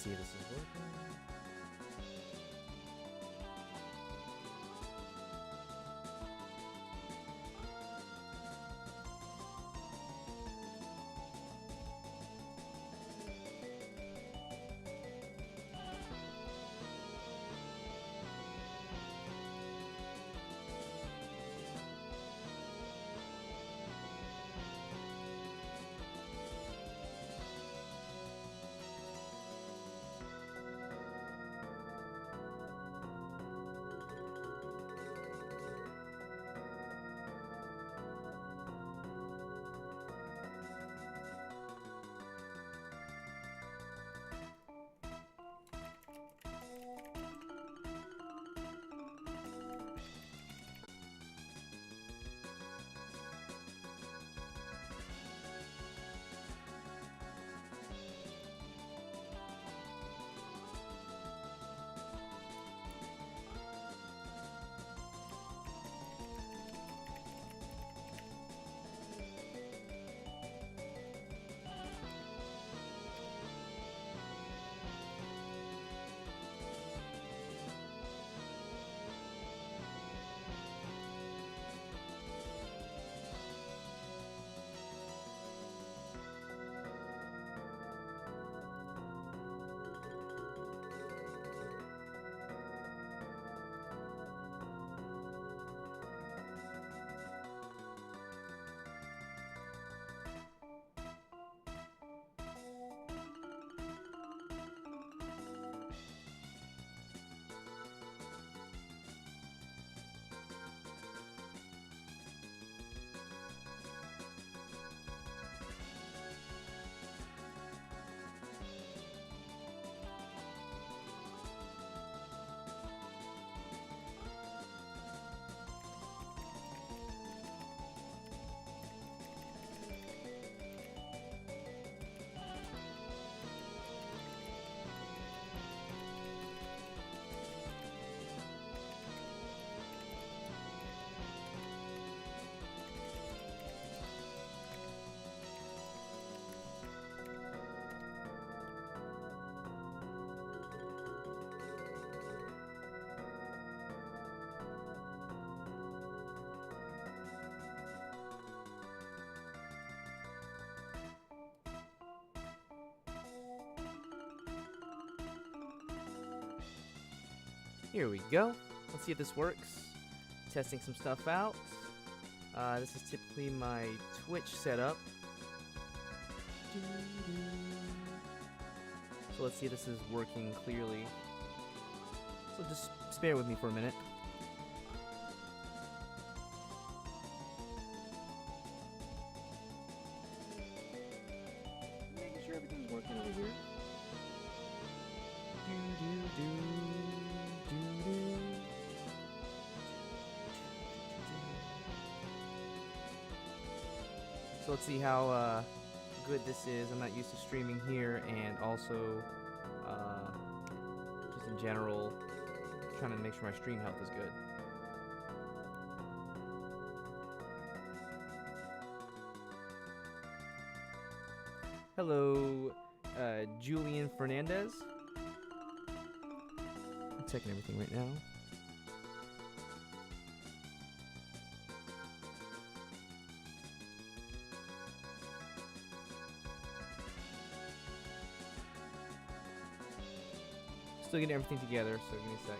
see if this is working. Here we go. Let's see if this works. Testing some stuff out. This is typically my Twitch setup. So let's see if this is working clearly. So just bear with me for a minute. Making sure everything's working over here. So let's see how good this is. I'm not used to streaming here, and also just in general trying to make sure my stream health is good. Hello, Julian Fernandez. I'm checking everything right now. Still getting everything together, so give me a sec.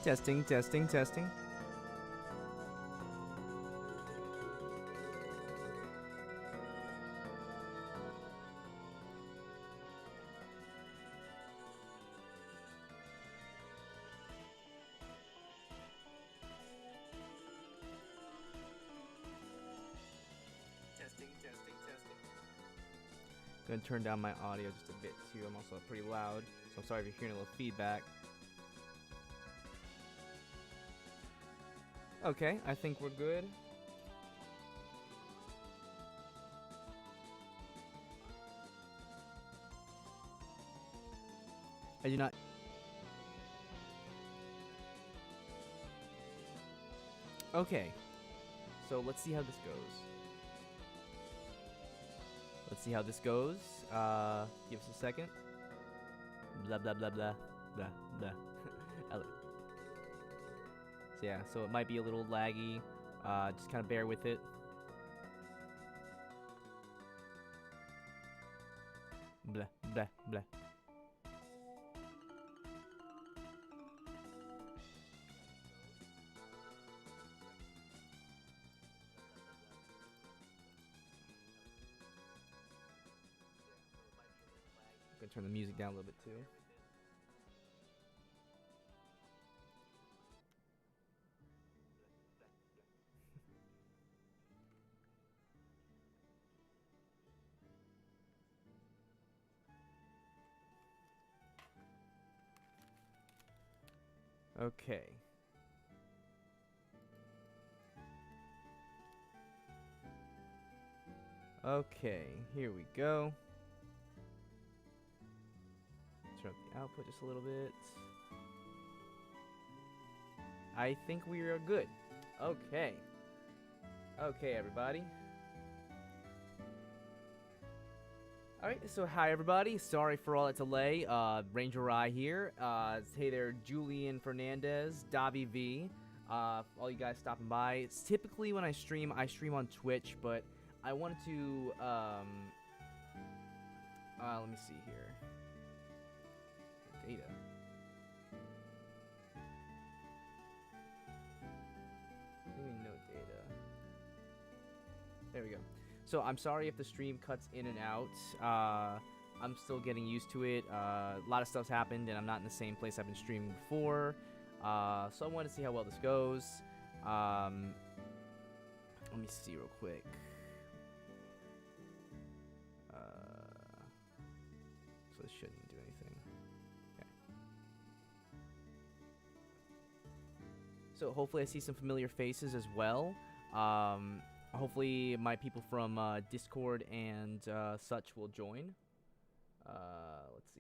Testing, testing, testing. Testing, testing, testing. Gonna turn down my audio just a bit too. I'm also pretty loud, so I'm sorry if you're hearing a little feedback. Okay, I think we're good. I do not. Okay, so let's see how this goes. Let's see how this goes. Give us a second. Blah blah blah blah blah blah. So yeah, so it might be a little laggy. Just kind of bear with it. Blah blah blah. I'm gonna turn the music down a little bit too. Okay. Okay, here we go. Turn up the output just a little bit. I think we are good. Okay. Okay, everybody. Alright, so hi everybody. Sorry for all that delay. Ranger Rye here. Hey there, Julian Fernandez, Davi V. All you guys stopping by. It's typically when I stream on Twitch, but I wanted to, let me see here. Data. No data. There we go. So I'm sorry if the stream cuts in and out. I'm still getting used to it. A lot of stuff's happened, and I'm not in the same place I've been streaming before. So I wanted to see how well this goes. Let me see real quick. So this shouldn't do anything. Okay. So hopefully I see some familiar faces as well. Hopefully my people from Discord and such will join. Let's see.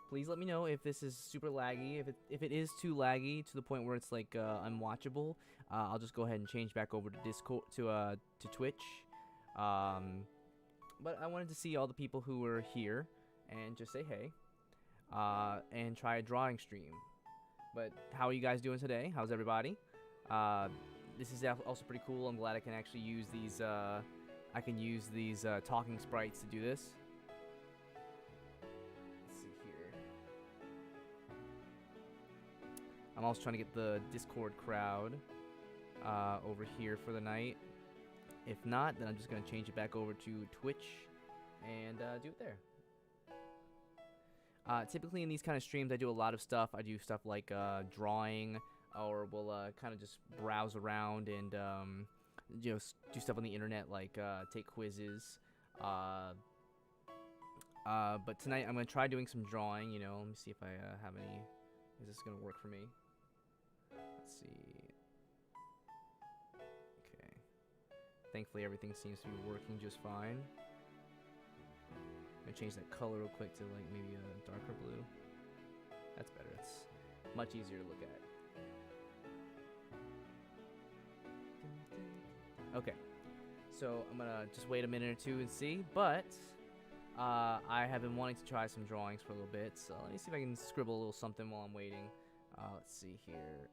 Please let me know if this is super laggy. If it is too laggy to the point where it's like unwatchable, I'll just go ahead and change back over to Discord to Twitch. But I wanted to see all the people who were here and just say hey, and try a drawing stream. But how are you guys doing today? How's everybody? This is also pretty cool. I'm glad I can actually use these. I can use these talking sprites to do this. Let's see here. I'm also trying to get the Discord crowd over here for the night. If not, then I'm just gonna change it back over to Twitch and do it there. Typically in these kind of streams, I do a lot of stuff. I do stuff like drawing, or we'll kind of just browse around and do stuff on the internet, like take quizzes. But tonight I'm gonna try doing some drawing. Let me see if I have any. Is this gonna work for me? Let's see. Okay. Thankfully, everything seems to be working just fine. I'm gonna change that color real quick to like maybe a darker blue. That's better. It's much easier to look at. Okay, so I'm gonna just wait a minute or two and see, but I have been wanting to try some drawings for a little bit, so let me see if I can scribble a little something while I'm waiting. Let's see here.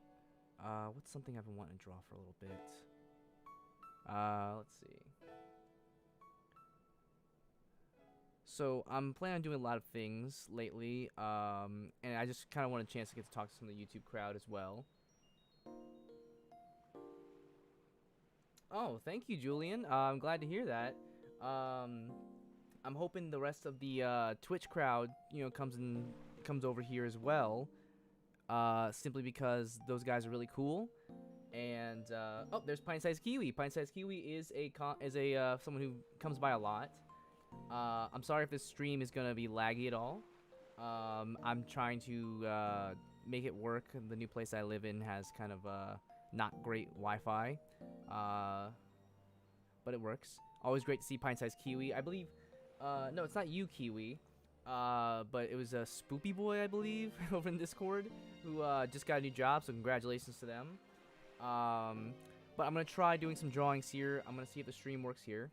What's something I've been wanting to draw for a little bit? Let's see. So I'm planning on doing a lot of things lately, and I just kind of want a chance to get to talk to some of the YouTube crowd as well. Oh, thank you, Julian. I'm glad to hear that. Um, I'm hoping the rest of the Twitch crowd, comes over here as well. Simply because those guys are really cool. And oh, there's Pint Size Kiwi. Pint Size Kiwi is a someone who comes by a lot. I'm sorry if this stream is gonna be laggy at all. I'm trying to make it work. The new place I live in has kind of not great Wi-Fi, but it works. Always great to see Pint Size Kiwi. I believe, no, it's not you, Kiwi. But it was a Spoopy Boy, I believe, over in Discord, who just got a new job. So congratulations to them. But I'm gonna try doing some drawings here. I'm gonna see if the stream works here.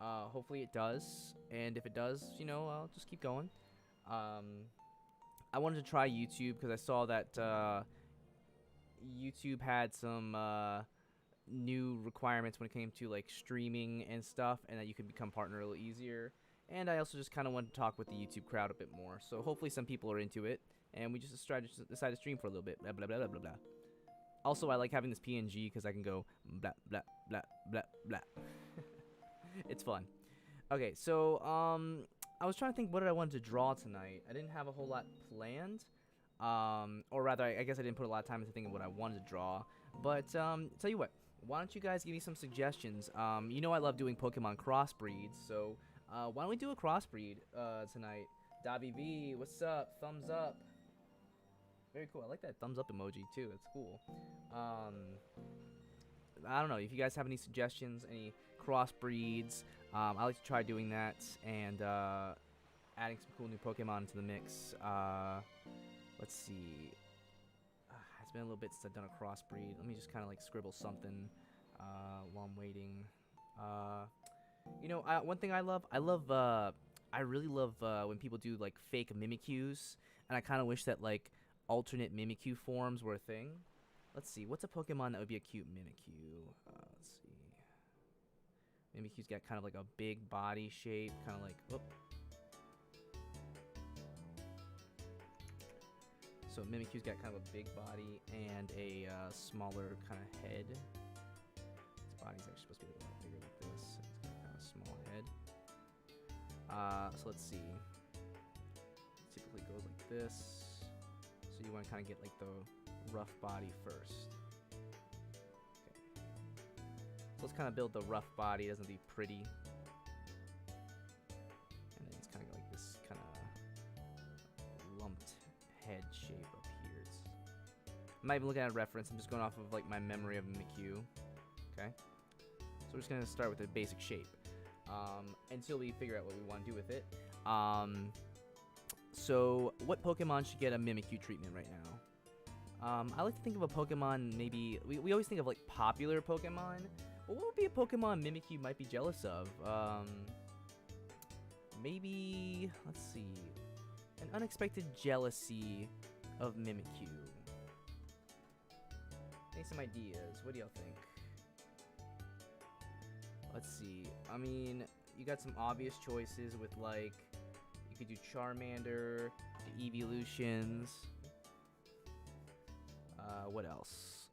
Hopefully it does, and if it does, I'll just keep going. I wanted to try YouTube because I saw that YouTube had some new requirements when it came to like streaming and stuff, and that you could become partner a little easier. And I also just kind of wanted to talk with the YouTube crowd a bit more. So hopefully some people are into it, and we just decide to stream for a little bit. Blah blah blah blah blah blah. Also, I like having this PNG because I can go blah blah blah blah blah. It's fun. Okay, so I was trying to think what did I want to draw tonight. I didn't have a whole lot planned, or rather, I guess I didn't put a lot of time into thinking what I wanted to draw. But tell you what, why don't you guys give me some suggestions? I love doing Pokemon crossbreeds, so why don't we do a crossbreed tonight? Davi V, what's up? Thumbs up. Very cool. I like that thumbs up emoji too. That's cool. I don't know if you guys have any suggestions, any crossbreeds. I like to try doing that and adding some cool new Pokemon into the mix. Let's see. It's been a little bit since I've done a crossbreed. Let me just kind of like scribble something while I'm waiting. One thing I really love when people do like fake Mimikyus, and I kind of wish that like alternate Mimikyu forms were a thing. Let's see, what's a Pokemon that would be a cute Mimikyu? Let's see. Mimikyu's got kind of like a big body shape, kind of like, whoop. So Mimikyu's got kind of a big body and a smaller kind of head. Its body's actually supposed to be a little bigger like this. It's got kind of a small head. So let's see. It typically goes like this. So you want to kind of get like the rough body first. Okay. So let's kind of build the rough body. It doesn't be pretty. And then it's kind of like this kind of lumped head shape up here. I'm not even looking at a reference. I'm just going off of like my memory of Mimikyu. Okay. So we're just gonna start with a basic shape until we figure out what we want to do with it. So what Pokemon should get a Mimikyu treatment right now? I like to think of a Pokemon, maybe, we always think of like popular Pokemon, but what would be a Pokemon Mimikyu might be jealous of? Maybe, let's see, an unexpected jealousy of Mimikyu. Need some ideas, what do y'all think? Let's see, I mean, you got some obvious choices with like, you could do Charmander, the Evolutions. What else?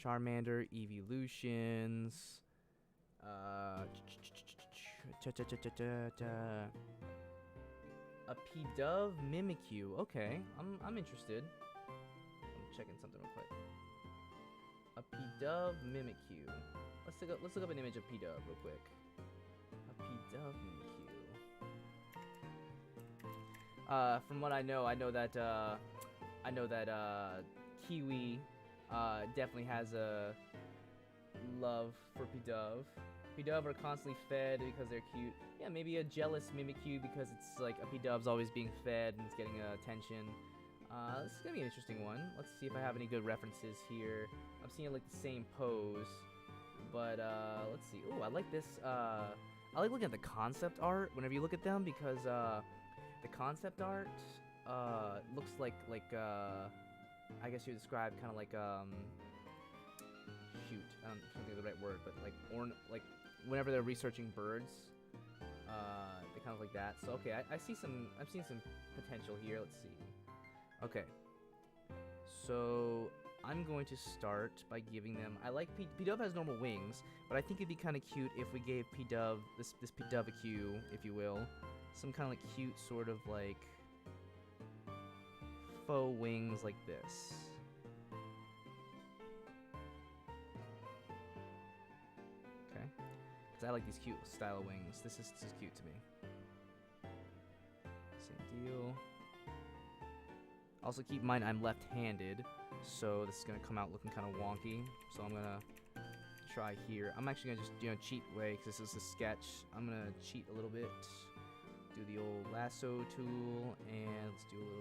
Charmander, Evolutions. A Pidove Mimikyu. Okay, I'm interested. I'm checking something real quick. A Pidove Mimikyu. Let's look up an image of Pidove real quick. A Pidove Mimikyu. From what I know that Kiwi definitely has a love for Pidove. Pidove are constantly fed because they're cute. Yeah, maybe a jealous Mimikyu because it's like a Pidove's always being fed and it's getting attention. This is gonna be an interesting one. Let's see if I have any good references here. I'm seeing like the same pose, but let's see. Ooh, I like this. I like looking at the concept art whenever you look at them because the concept art looks like I guess you would describe kind of like shoot, I don't think of the right word, but like whenever they're researching birds, the kind of like that. So okay, I'm seeing some potential here. Let's see. Okay, so I'm going to start by giving them. I like P-Dove has normal wings, but I think it'd be kind of cute if we gave P-Dove this P-Dove a Q, if you will, some kind of like cute sort of like faux wings like this. Okay, because I like these cute style of wings. This is cute to me. Same deal. Also keep in mind I'm left-handed, so this is gonna come out looking kind of wonky. So I'm gonna try here. I'm actually gonna just cheat way because this is a sketch. I'm gonna cheat a little bit. Do the old lasso tool and let's do a little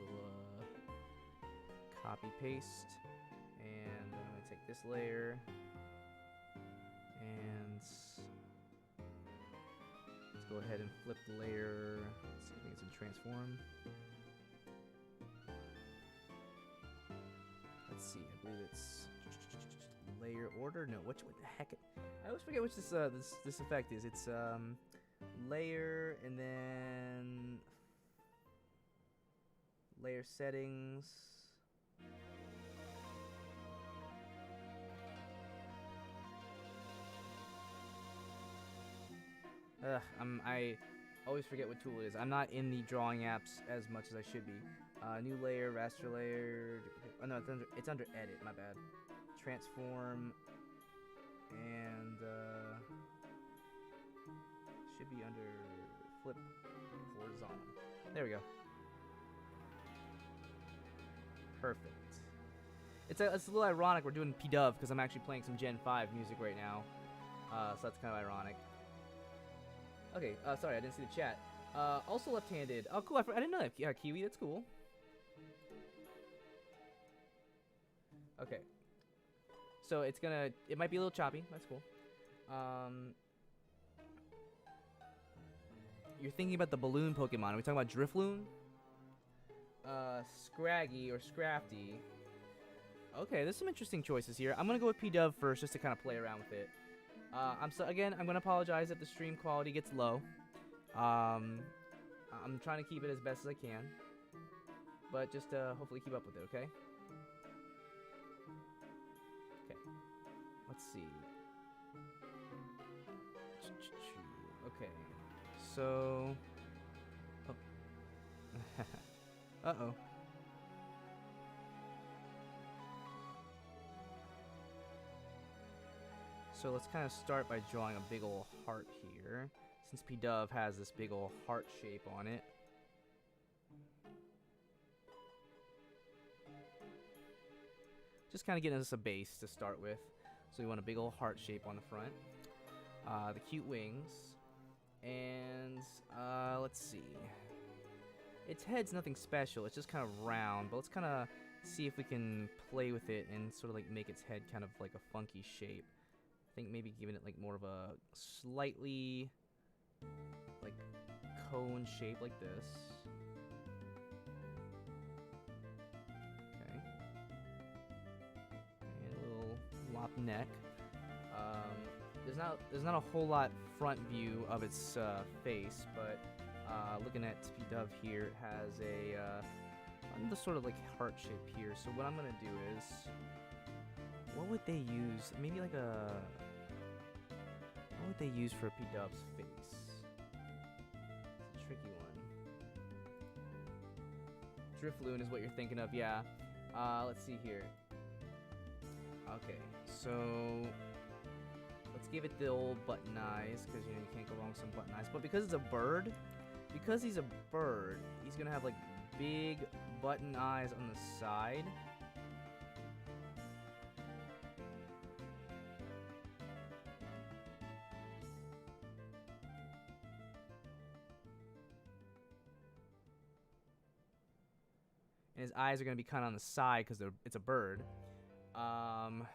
copy paste. And then I'm gonna take this layer and let's go ahead and flip the layer. Let's see, I think it's in transform. Let's see, I believe it's layer order. No, what the heck? I always forget which this effect is. It's layer and then layer settings. I always forget what tool it is. I'm not in the drawing apps as much as I should be. New layer, raster layer. Oh no, it's under edit. My bad. Transform, and should be under flip horizontal. There we go. Perfect. It's a little ironic we're doing P-Dove because I'm actually playing some Gen 5 music right now. So that's kind of ironic. Okay, sorry, I didn't see the chat. Also left-handed. Oh, cool, I didn't know that. Yeah, Kiwi, that's cool. Okay. So it might be a little choppy. That's cool. You're thinking about the balloon Pokemon. Are we talking about Drifloon? Scraggy or Scrafty. Okay, there's some interesting choices here. I'm gonna go with P-Dove first just to kind of play around with it. I'm gonna apologize if the stream quality gets low. I'm trying to keep it as best as I can, but just hopefully keep up with it. Okay. Okay. Let's see. Okay. So. Oh. Uh-oh. So let's kind of start by drawing a big ol' heart here, since P-Dove has this big ol' heart shape on it. Just kind of getting us a base to start with. So we want a big ol' heart shape on the front. The cute wings. And let's see. Its head's nothing special, it's just kind of round, but let's kind of see if we can play with it and sort of like make its head kind of like a funky shape. I think maybe giving it like more of a slightly like cone shape like this. Okay. And a little lop neck. There's not a whole lot front view of its face, but looking at P-Dove here, it has the sort of like heart shape here. So what I'm gonna do is, what would they use? Maybe like what would they use for a P-Dove's face? It's a tricky one. Drifloon is what you're thinking of, yeah. Let's see here. Okay, so let's give it the old button eyes, because you can't go wrong with some button eyes. But because he's a bird, he's gonna have like big button eyes on the side. And his eyes are gonna be kind of on the side because it's a bird. I'm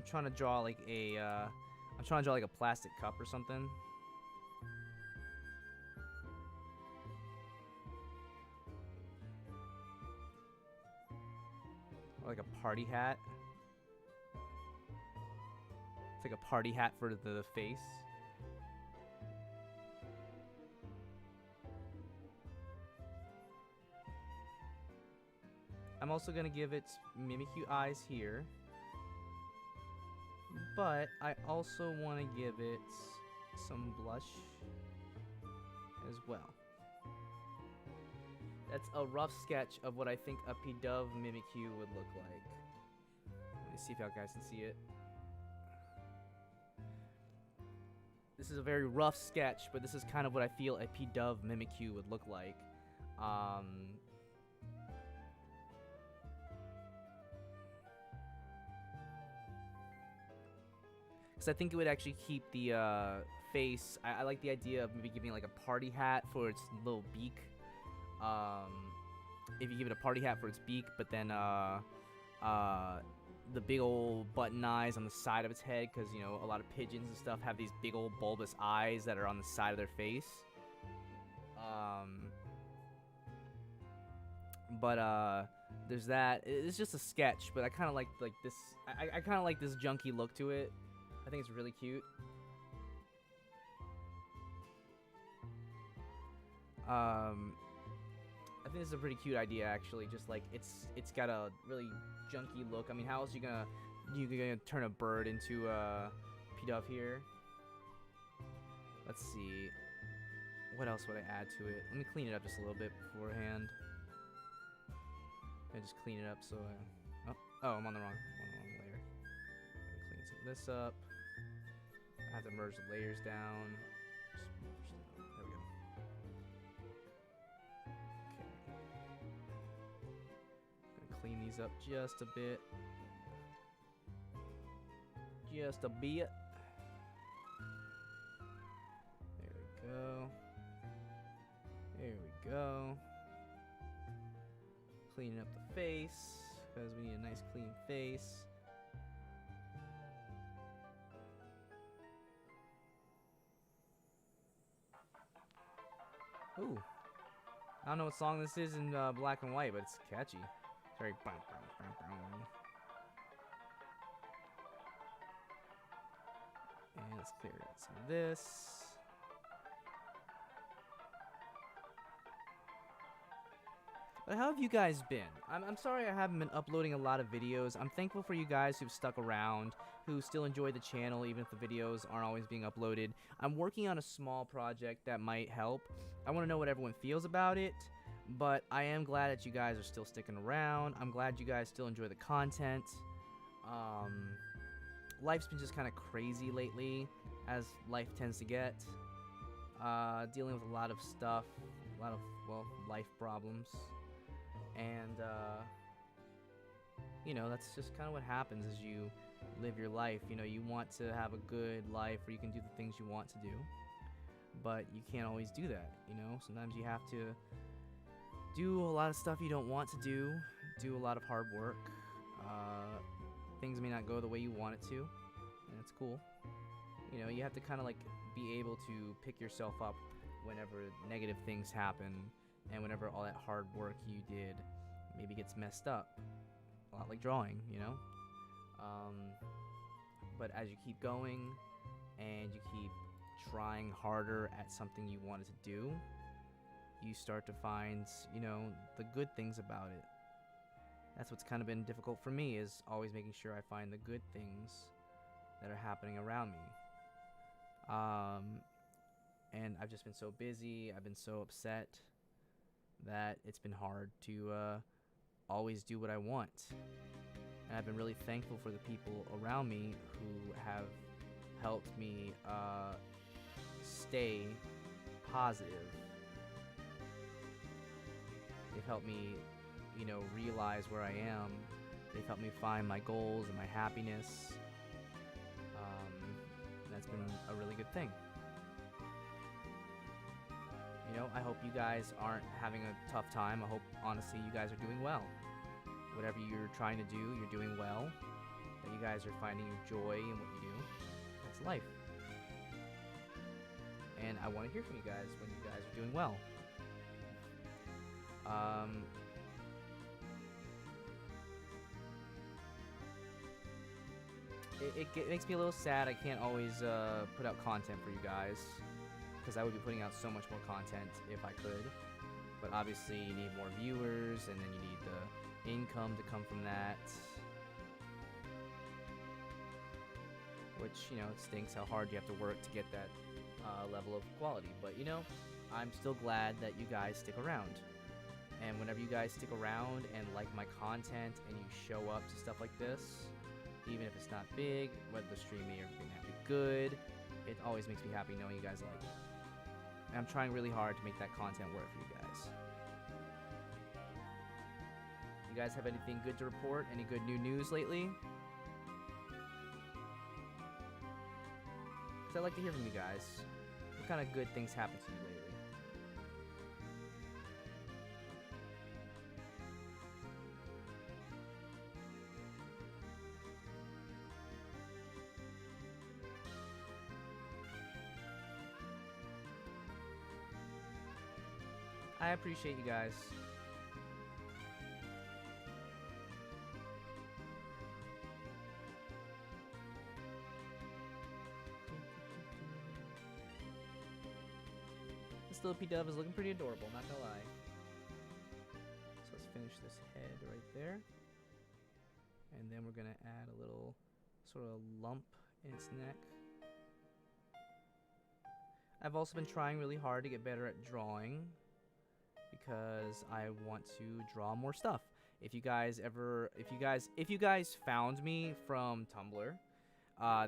trying to draw like a plastic cup or something. Or like a party hat. It's like a party hat for the face. I'm also gonna give it Mimikyu eyes here, but I also want to give it some blush as well. That's a rough sketch of what I think a Pidove Mimikyu would look like. Let me see if y'all guys can see it. This is a very rough sketch, but this is kind of what I feel a Pidove Mimikyu would look like. Because I think it would actually keep the face. I like the idea of maybe giving it like a party hat for its little beak. If you give it a party hat for its beak, but then the big old button eyes on the side of its head, because you know a lot of pigeons and stuff have these big old bulbous eyes that are on the side of their face. But there's that. It's just a sketch, but I kind of like this. I kind of like this junky look to it. I think it's really cute. I think this is a pretty cute idea, actually. Just like it's got a really junky look. I mean, how else are you gonna turn a bird into a Pidove here? Let's see. What else would I add to it? Let me clean it up just a little bit beforehand. I just clean it up so oh, I'm on the wrong layer. Clean some of this up. I have to merge the layers down. There we go. Okay. Gonna clean these up just a bit. Just a bit. There we go. There we go. Cleaning up the face, because we need a nice clean face. Ooh. I don't know what song this is in black and white, but it's catchy. It's very bang, bang, bang, bang. And let's clear some of this. But how have you guys been? I'm sorry I haven't been uploading a lot of videos. I'm thankful for you guys who've stuck around, who still enjoy the channel even if the videos aren't always being uploaded. I'm working on a small project that might help. I want to know what everyone feels about it, but I am glad that you guys are still sticking around. I'm glad you guys still enjoy the content. Life's been just kind of crazy lately, as life tends to get. Dealing with a lot of stuff, a lot of, well, life problems. And, you know, that's just kind of what happens as you live your life. You know, you want to have a good life where you can do the things you want to do, but you can't always do that, you know? Sometimes you have to do a lot of stuff you don't want to do a lot of hard work. Things may not go the way you want it to, and it's cool. You know, you have to kind of, like, be able to pick yourself up whenever negative things happen. And whenever all that hard work you did maybe gets messed up. A lot like drawing, you know? But as you keep going and you keep trying harder at something you wanted to do, you start to find, you know, the good things about it. That's what's kind of been difficult for me, is always making sure I find the good things that are happening around me. And I've just been so busy, I've been so upset, that it's been hard to always do what I want. And I've been really thankful for the people around me who have helped me stay positive. They've helped me, you know, realize where I am. They've helped me find my goals and my happiness. That's been a really good thing. You know, I hope you guys aren't having a tough time. I hope, honestly, you guys are doing well. Whatever you're trying to do, you're doing well. That you guys are finding your joy in what you do. That's life. And I want to hear from you guys when you guys are doing well. it makes me a little sad I can't always put out content for you guys, because I would be putting out so much more content if I could. But obviously you need more viewers, and then you need the income to come from that. Which, you know, it stinks how hard you have to work to get that level of quality. But, you know, I'm still glad that you guys stick around. And whenever you guys stick around and like my content and you show up to stuff like this, even if it's not big, whether the stream may or may not be good, it always makes me happy knowing you guys like it. And I'm trying really hard to make that content work for you guys. You guys have anything good to report? Any good new news lately? Because I'd like to hear from you guys. What kind of good things happen to you lately? I appreciate you guys. This little P-Dove is looking pretty adorable, not gonna lie. So let's finish this head right there. And then we're gonna add a little sort of lump in its neck. I've also been trying really hard to get better at drawing, because I want to draw more stuff. If you guys found me from Tumblr,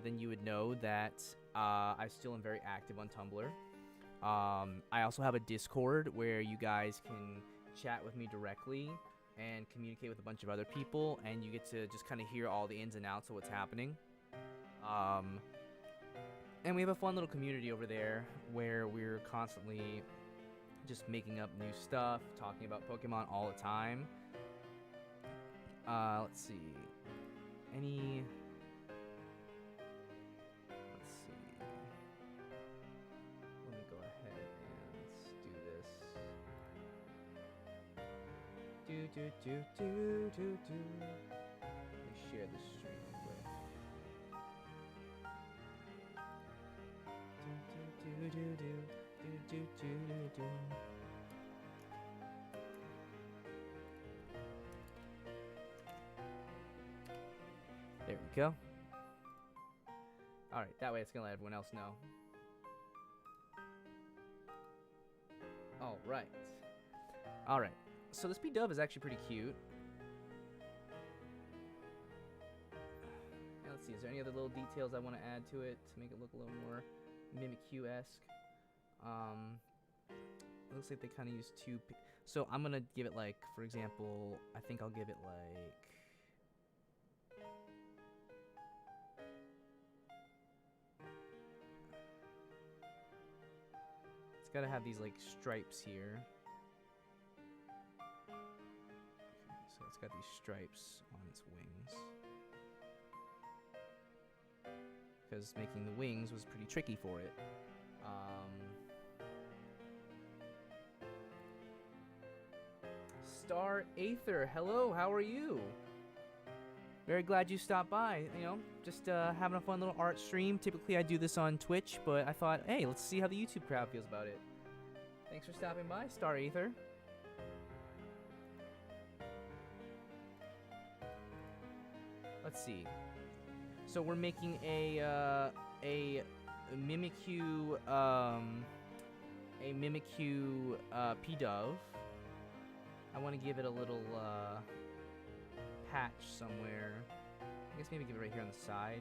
then you would know that I still am very active on Tumblr. I also have a Discord where you guys can chat with me directly and communicate with a bunch of other people, and you get to just kind of hear all the ins and outs of what's happening. And we have a fun little community over there where we're constantly just making up new stuff, talking about Pokemon all the time. Let's see. Let's see. Let me go ahead and do this. Let me share the stream with. There we go. Alright, that way it's gonna let everyone else know. Alright. Alright. So this P-Dove is actually pretty cute. Now let's see, is there any other little details I want to add to it to make it look a little more Mimikyu-esque? It looks like they kind of use two. So I'm gonna give it like, for example, I think I'll give it like. It's gotta have these like stripes here. Okay, so it's got these stripes on its wings. Because making the wings was pretty tricky for it. Star Aether, hello, how are you? Very glad you stopped by. You know, just having a fun little art stream. Typically I do this on Twitch, but I thought, hey, let's see how the YouTube crowd feels about it. Thanks for stopping by, Star Aether. Let's see. So we're making a Mimikyu P-Dove. I want to give it a little patch somewhere. I guess maybe give it right here on the side.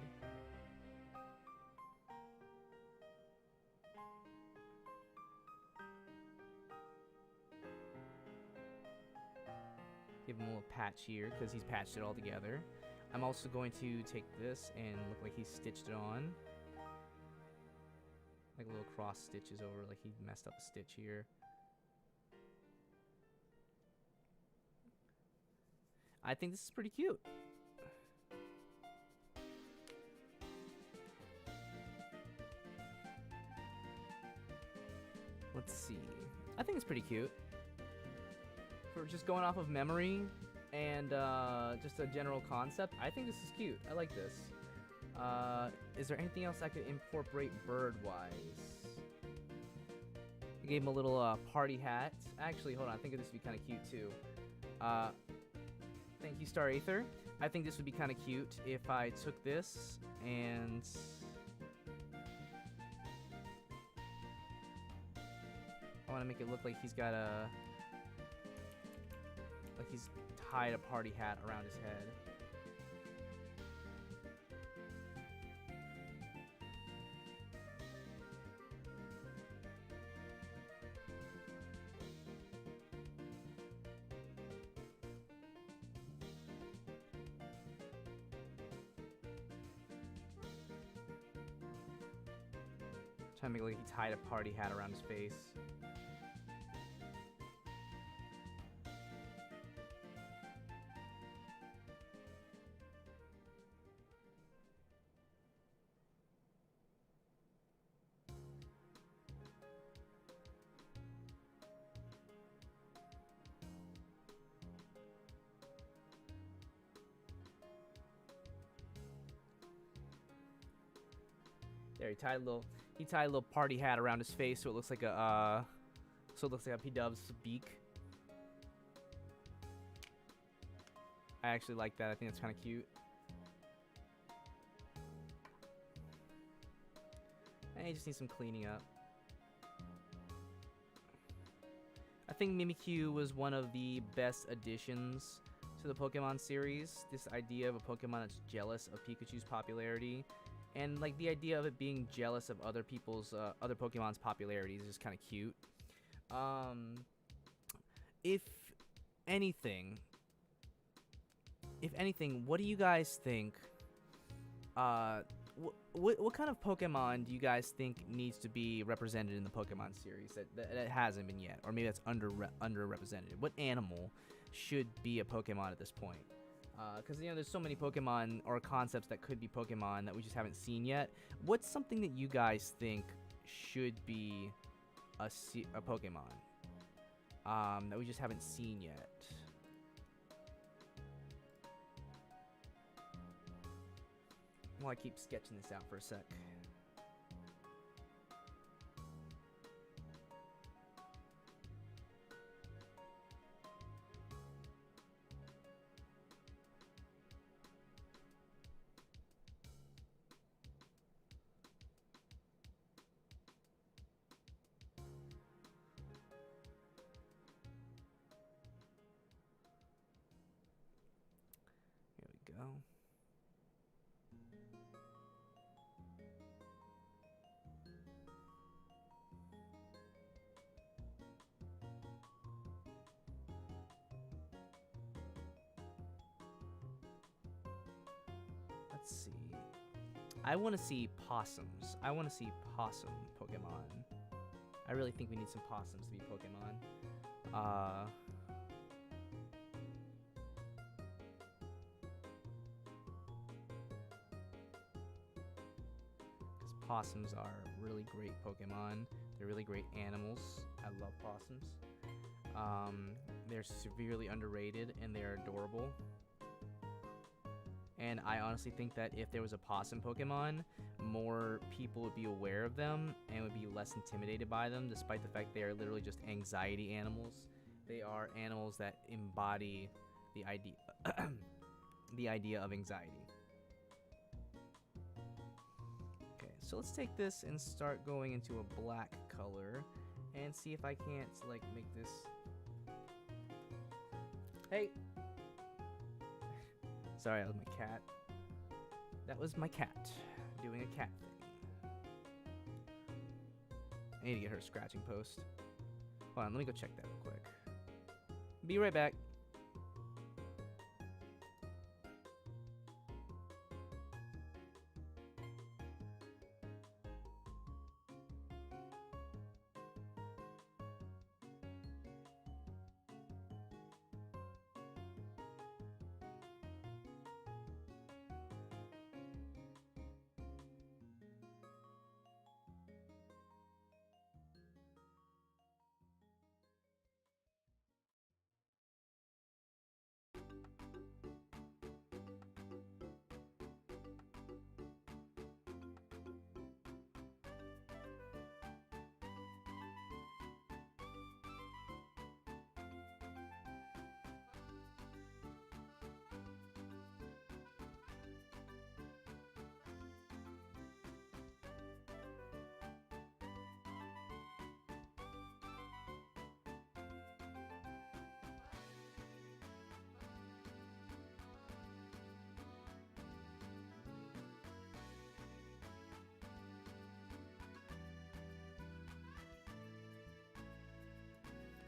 Give him a little patch here because he's patched it all together. I'm also going to take this and look like he stitched it on. Like little cross stitches over, like he messed up a stitch here. I think this is pretty cute. Let's see. I think it's pretty cute. For just going off of memory and just a general concept, I think this is cute. I like this. Is there anything else I could incorporate bird-wise? I gave him a little party hat. Actually, hold on. I think this would be kind of cute too. Thank you, Star Aether. I think this would be kind of cute if I took this and I want to make it look like he's got like he's tied a party hat around his head. Trying to make it like he tied a party hat around his face. There, he tied a little party hat around his face, so it looks like a P-Dub's beak. I actually like that. I think that's kind of cute. And he just needs some cleaning up. I think Mimikyu was one of the best additions to the Pokemon series. This idea of a Pokemon that's jealous of Pikachu's popularity. And like the idea of it being jealous of other people's, other Pokemon's popularities is just kind of cute. If anything, what do you guys think? What kind of Pokemon do you guys think needs to be represented in the Pokemon series that hasn't been yet, or maybe that's underrepresented? What animal should be a Pokemon at this point? Because, you know, there's so many Pokemon or concepts that could be Pokemon that we just haven't seen yet. What's something that you guys think should be a Pokemon that we just haven't seen yet? Well, I keep sketching this out for a sec. Here we go. Let's see. I want to see possums. I want to see possum Pokemon. I really think we need some possums to be Pokemon. Because possums are really great Pokemon. They're really great animals. I love possums. They're severely underrated and they're adorable. And I honestly think that if there was a possum Pokemon, more people would be aware of them and would be less intimidated by them, despite the fact they are literally just anxiety animals. They are animals that embody the idea, the idea of anxiety. Okay, so let's take this and start going into a black color and see if I can't like make this. Hey. Sorry, that was my cat. That was my cat doing a cat thing. I need to get her a scratching post. Hold on, let me go check that real quick. Be right back.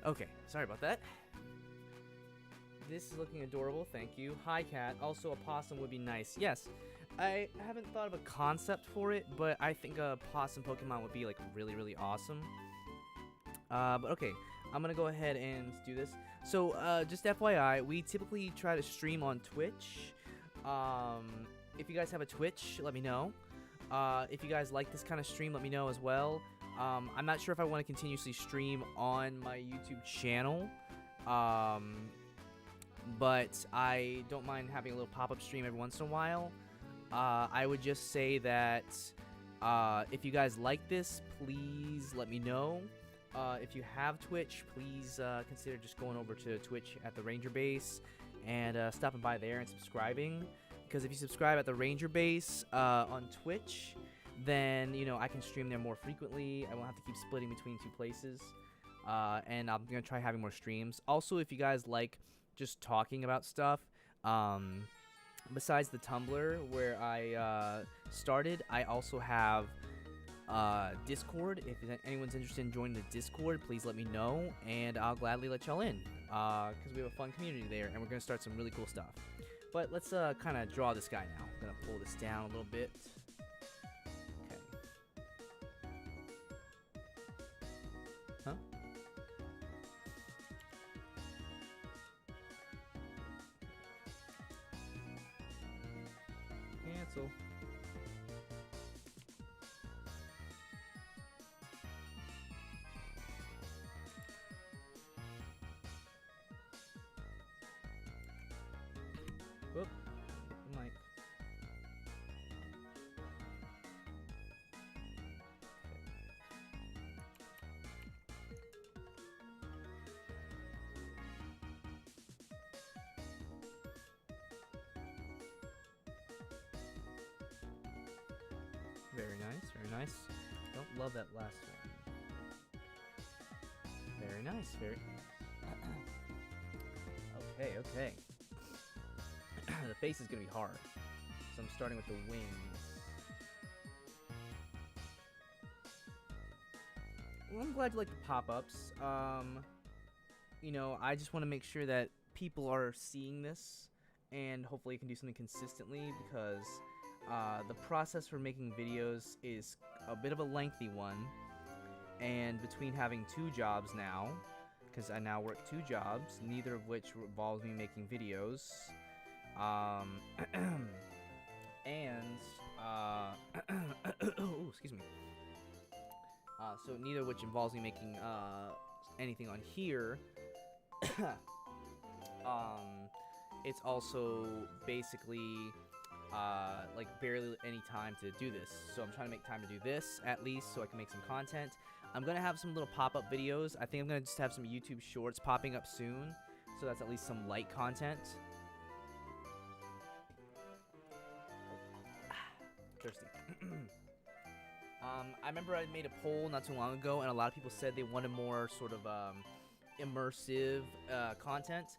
Okay, sorry about that. This is looking adorable, thank you. Hi, cat. Also, a possum would be nice. Yes, I haven't thought of a concept for it, but I think a possum Pokemon would be like really, really awesome. But okay, I'm gonna go ahead and do this. So, just FYI, we typically try to stream on Twitch. If you guys have a Twitch, let me know. If you guys like this kind of stream, let me know as well. I'm not sure if I want to continuously stream on my YouTube channel. But I don't mind having a little pop-up stream every once in a while. I would just say that if you guys like this, please let me know. If you have Twitch, please consider just going over to Twitch at the Ranger Base and stopping by there and subscribing. Because if you subscribe at the Ranger Base on Twitch, then I can stream there more frequently. I won't have to keep splitting between two places. And I'm gonna try having more streams. Also, if you guys like just talking about stuff, besides the Tumblr where I started, I also have Discord. If anyone's interested in joining the Discord, please let me know, and I'll gladly let y'all in, because we have a fun community there, and we're gonna start some really cool stuff. But let's kind of draw this guy now. I'm gonna pull this down a little bit. Okay. Huh? Cancel. Whoop. Hit the mic. Very nice, very nice. Don't love that last one. Very nice, very. Okay. The face is gonna be hard, so I'm starting with the wings. Well, I'm glad you like the pop-ups. I just want to make sure that people are seeing this, and hopefully I can do something consistently, because the process for making videos is a bit of a lengthy one, and between having 2 jobs now, because I now work 2 jobs, neither of which involves me making videos, and oh, excuse me. So neither of which involves me making anything on here. It's also basically like barely any time to do this. So I'm trying to make time to do this at least, so I can make some content. I'm gonna have some little pop-up videos. I think I'm gonna just have some YouTube Shorts popping up soon, so that's at least some light content. Thirsty. I remember I made a poll not too long ago, and a lot of people said they wanted more sort of immersive content.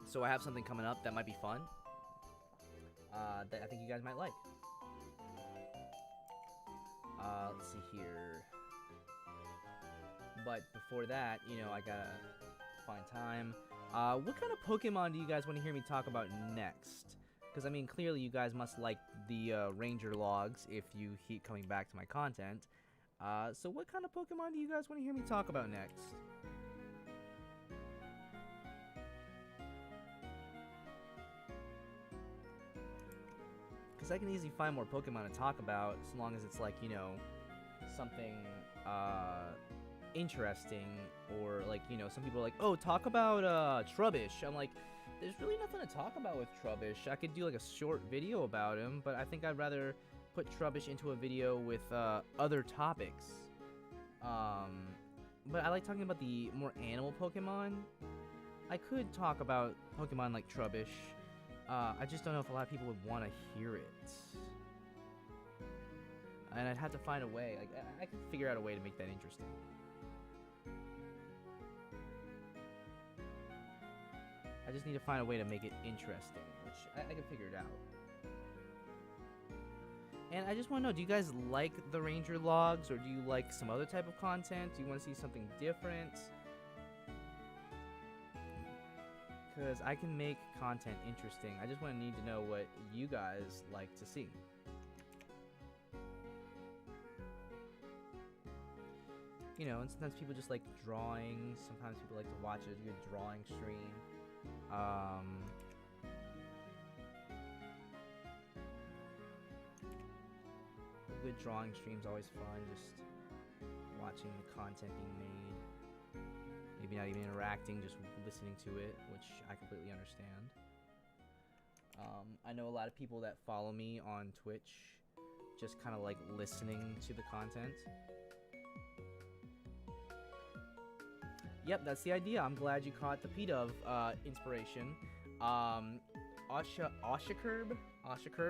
So I have something coming up that might be fun, that I think you guys might like. Let's see here. But before that, I gotta find time. What kind of Pokemon do you guys want to hear me talk about next? Because, I mean, clearly you guys must like the Ranger logs if you keep coming back to my content. So what kind of Pokemon do you guys want to hear me talk about next? Because I can easily find more Pokemon to talk about, as long as it's like, something interesting, or like, some people are like, oh, talk about Trubbish. I'm like, there's really nothing to talk about with Trubbish. I could do like a short video about him, but I think I'd rather put Trubbish into a video with other topics. But I like talking about the more animal Pokemon. I could talk about Pokemon like Trubbish. I just don't know if a lot of people would want to hear it. And I'd have to find a way. Like, I could figure out a way to make that interesting. I just need to find a way to make it interesting, which I can figure it out. And I just want to know, do you guys like the Ranger logs, or do you like some other type of content? Do you want to see something different? because I can make content interesting. I just want to need to know what you guys like to see. You know, and sometimes people just like drawing. Sometimes people like to watch a good drawing stream. A good drawing stream's always fun. Just watching the content being made. Maybe not even interacting, just listening to it, which I completely understand. I know a lot of people that follow me on Twitch just kind of like listening to the content. Yep, that's the idea. I'm glad you caught the P-Dove inspiration. Oshakurb,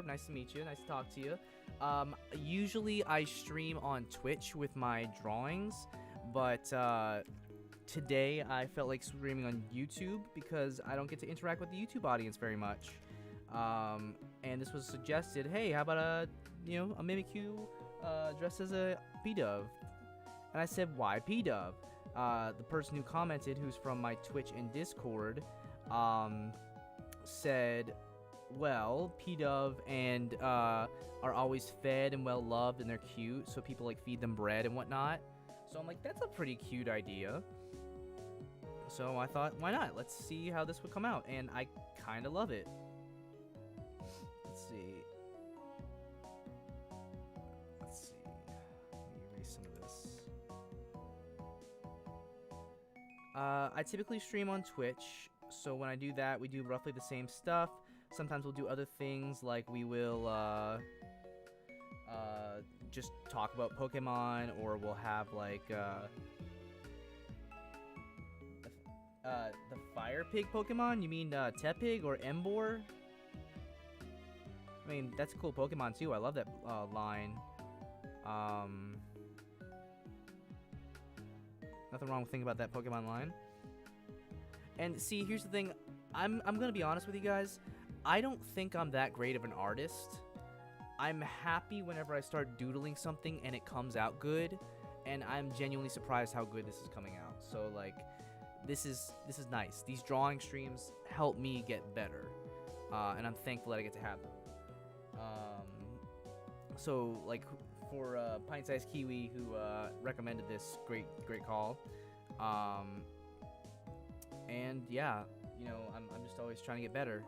nice to meet you. Nice to talk to you. Usually I stream on Twitch with my drawings, but today I felt like streaming on YouTube because I don't get to interact with the YouTube audience very much. And this was suggested, hey, how about a Mimikyu dressed as a P-Dove? And I said, why P-Dove? The person who commented, who's from my Twitch and Discord, said, well, P-Dove and are always fed and well loved and they're cute, so people like feed them bread and whatnot. So I'm like, that's a pretty cute idea. So I thought, why not? Let's see how this would come out, and I kind of love it. Let's see. Let me erase some of this. I typically stream on Twitch, so when I do that, we do roughly the same stuff. Sometimes we'll do other things, like we will just talk about Pokemon, or we'll have like the Fire Pig Pokemon? You mean Tepig or Emboar? I mean, that's a cool Pokemon too. I love that line. Nothing wrong with thinking about that Pokemon line. And see, here's the thing. I'm gonna be honest with you guys. I don't think I'm that great of an artist. I'm happy whenever I start doodling something and it comes out good, and I'm genuinely surprised how good this is coming out. So like, this is nice. These drawing streams help me get better, and I'm thankful that I get to have them. So like for Pint-Sized Kiwi, who recommended this, great call. And yeah, you know, I'm just always trying to get better.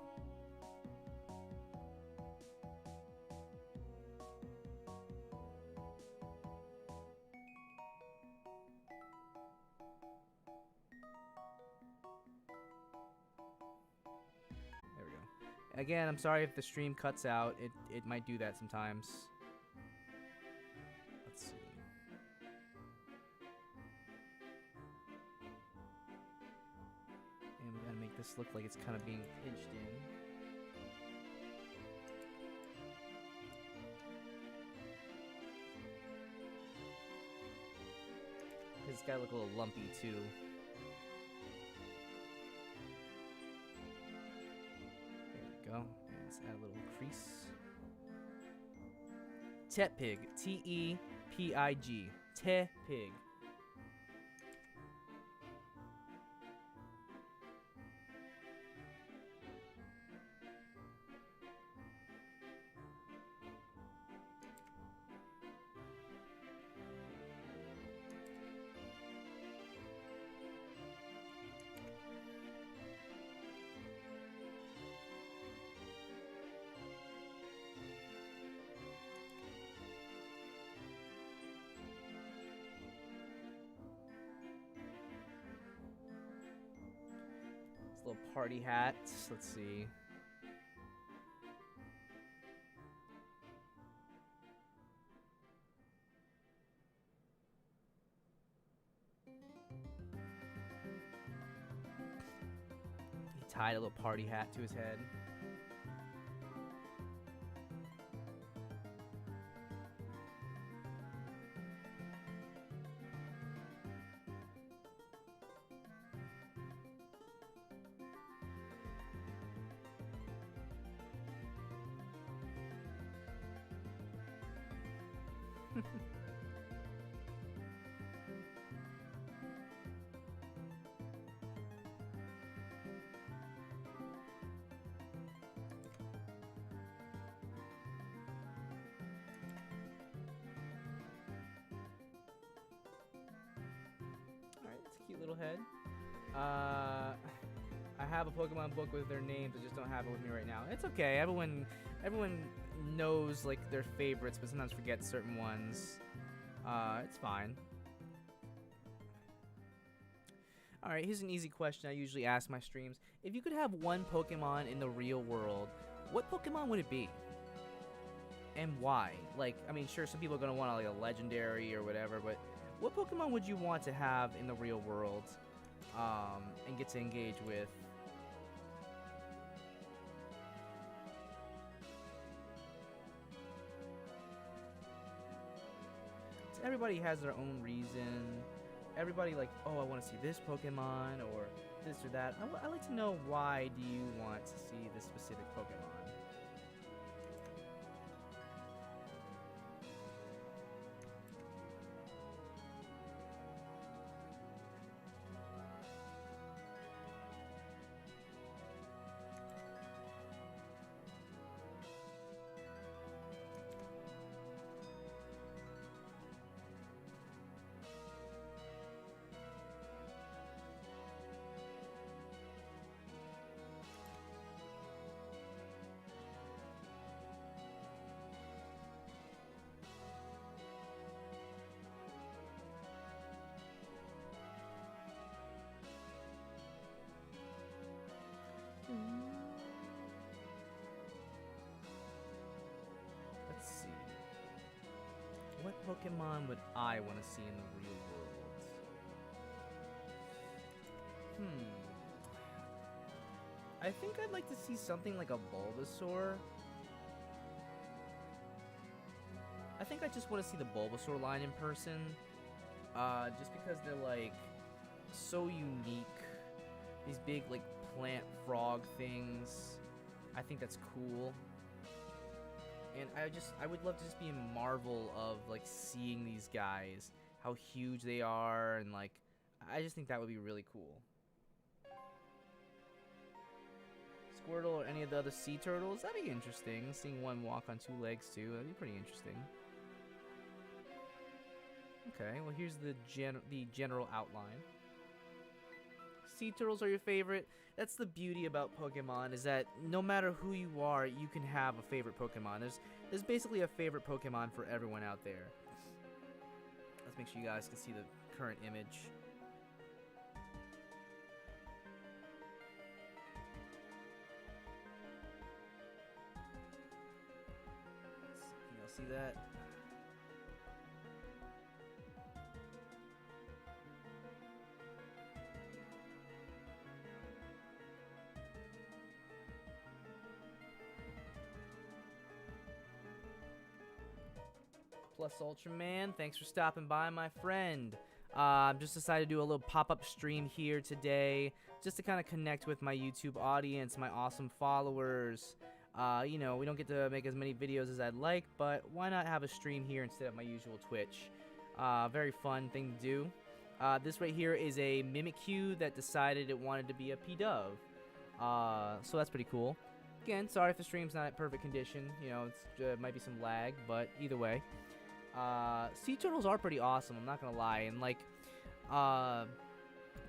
There we go. Again, I'm sorry if the stream cuts out. It might do that sometimes. Let's see. And we gotta make this look like it's kind of being pinched in. It's gotta look a little lumpy too. There we go. And let's add a little crease. Tepig. T-E-P-I-G. Tepig. Little party hat. Let's see. He tied a little party hat to his head. Steelhead. I have a Pokemon book with their names. I just don't have it with me right now. It's okay. Everyone knows like their favorites, but sometimes forgets certain ones. It's fine. All right, here's an easy question I usually ask my streams. If you could have one Pokemon in the real world, what Pokemon would it be? And why? Like, I mean, sure, some people are gonna want like a legendary or whatever, but what Pokemon would you want to have in the real world, and get to engage with? So everybody has their own reason. Everybody like, oh, I want to see this Pokemon or this or that. I like to know, why do you want to see this specific Pokemon? Let's see. What Pokemon would I want to see in the real world? I think I'd like to see something like a Bulbasaur. I think I just want to see the Bulbasaur line in person. Just because they're like so unique. These big like plant frog things. I think that's cool. And I would love to just be in marvel of like seeing these guys, how huge they are, and like I just think that would be really cool. Squirtle or any of the other sea turtles, that'd be interesting. Seeing one walk on two legs too, that'd be pretty interesting. Okay, well here's the general outline. Sea turtles are your favorite. That's the beauty about Pokemon, is that no matter who you are, you can have a favorite Pokemon. There's basically a favorite Pokemon for everyone out there. Let's make sure you guys can see the current image. Can y'all see that? Plus Ultraman, thanks for stopping by, my friend. Just decided to do a little pop-up stream here today, just to kind of connect with my YouTube audience, my awesome followers. You know, we don't get to make as many videos as I'd like, but why not have a stream here instead of my usual Twitch? Very fun thing to do. This right here is a Mimikyu that decided it wanted to be a Pidove. So that's pretty cool. Again, sorry if the stream's not at perfect condition. You know, it might be some lag, but either way. Sea turtles are pretty awesome, I'm not gonna lie, and like,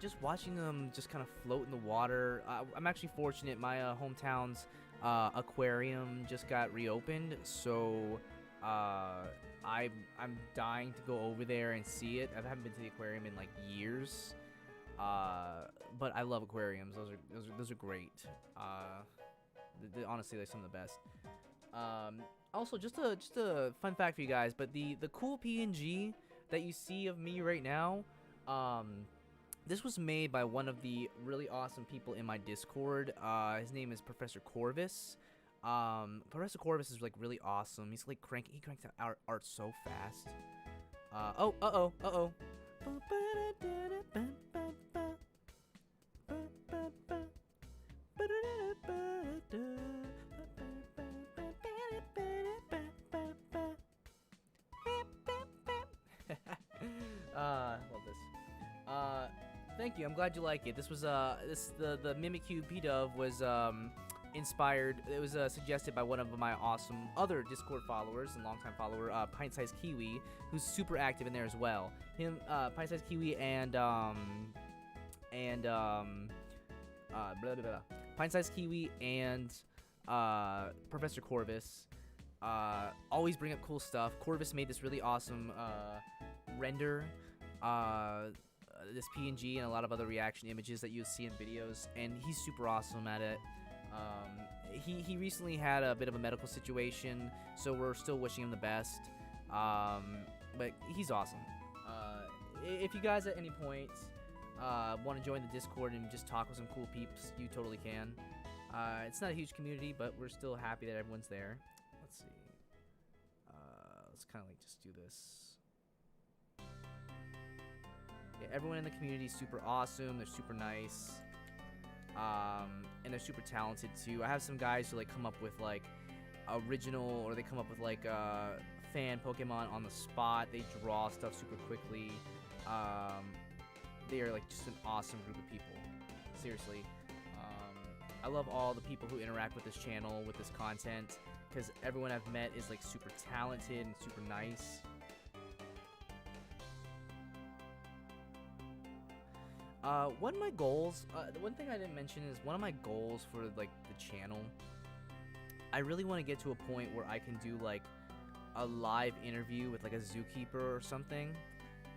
just watching them just kind of float in the water. I'm actually fortunate, my hometown's aquarium just got reopened, so I'm dying to go over there and see it. I haven't been to the aquarium in like years, but I love aquariums. Those are great. Honestly, they're some of the best. Also, just a fun fact for you guys, but the cool PNG that you see of me right now, this was made by one of the really awesome people in my Discord. His name is Professor Corvus. Professor Corvus is like really awesome. He's like he cranks out art so fast. Uh-oh. Love this. Thank you. I'm glad you like it. This was the Mimikyu Pidove was inspired. It was suggested by one of my awesome other Discord followers and longtime follower, Pint Size Kiwi, who's super active in there as well. Pint Size Kiwi and and blah, blah, blah. Pint-sized kiwi and Professor Corvus always bring up cool stuff. Corvus made this really awesome render, this PNG and a lot of other reaction images that you'll see in videos, and he's super awesome at it. He recently had a bit of a medical situation, so we're still wishing him the best. But he's awesome. If you guys at any point want to join the Discord and just talk with some cool peeps, you totally can. It's not a huge community, but we're still happy that everyone's there. Let's see. Let's kind of like just do this. Yeah, everyone in the community is super awesome. They're super nice. And they're super talented too. I have some guys who like come up with like original, or they come up with like fan Pokemon on the spot. They draw stuff super quickly. They are like just an awesome group of people. Seriously. I love all the people who interact with this channel, with this content, because everyone I've met is like super talented and super nice. One of my goals, the one thing I didn't mention is one of my goals for like the channel, I really want to get to a point where I can do like a live interview with like a zookeeper or something.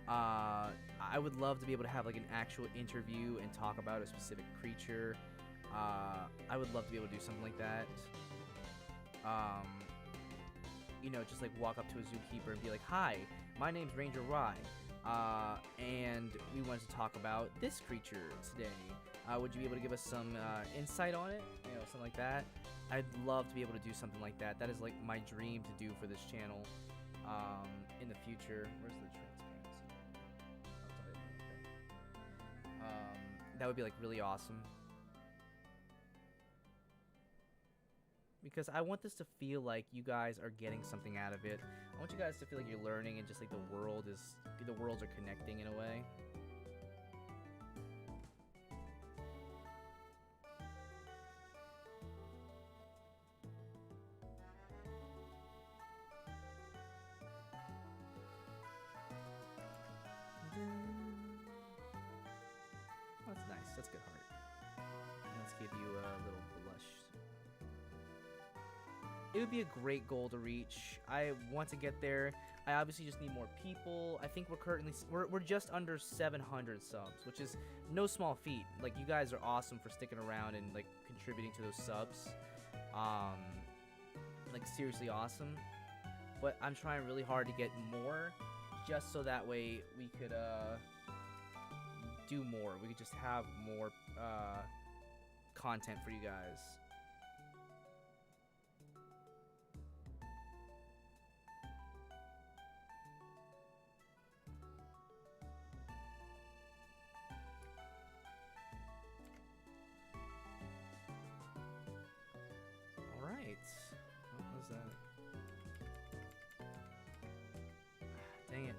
I would love to be able to have like an actual interview and talk about a specific creature. I would love to be able to do something like that. You know, just like walk up to a zookeeper and be like, "Hi, my name's Ranger Rye. And we wanted to talk about this creature today. Would you be able to give us some insight on it? You know, something like that." I'd love to be able to do something like that. That is like my dream to do for this channel in the future. Where's the transparency? That would be like really awesome. Because I want this to feel like you guys are getting something out of it. I want you guys to feel like you're learning, and just like the worlds are connecting in a way. Oh, that's nice. That's good heart. Let's give you a little blush. It would be a great goal to reach. I want to get there. I obviously just need more people. I think we're just under 700 subs, which is no small feat. Like, you guys are awesome for sticking around and like contributing to those subs. Like, seriously awesome. But I'm trying really hard to get more, just so that way we could do more. We could just have more content for you guys. What was that? Dang it.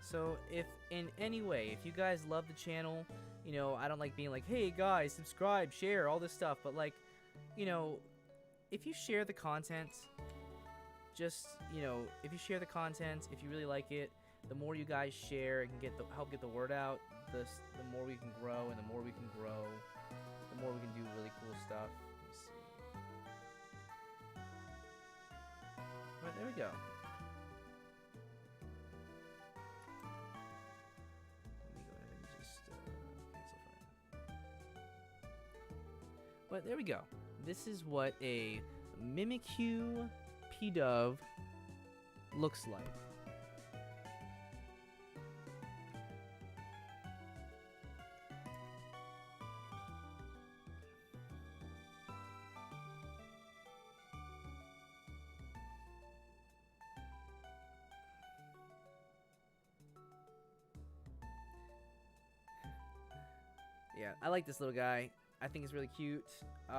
So if in any way, if you guys love the channel, you know, I don't like being like, "Hey guys, subscribe, share, all this stuff," but like, you know, if you share the content, just, you know, if you share the content, if you really like it, the more you guys share and can help get the word out, the more we can grow, and the more we can grow, the more we can do really cool stuff. Let me see. Right, there we go. Let me go ahead and just cancel for now. But there we go. This is what a Mimikyu Pidove looks like. Yeah, I like this little guy. I think he's really cute. You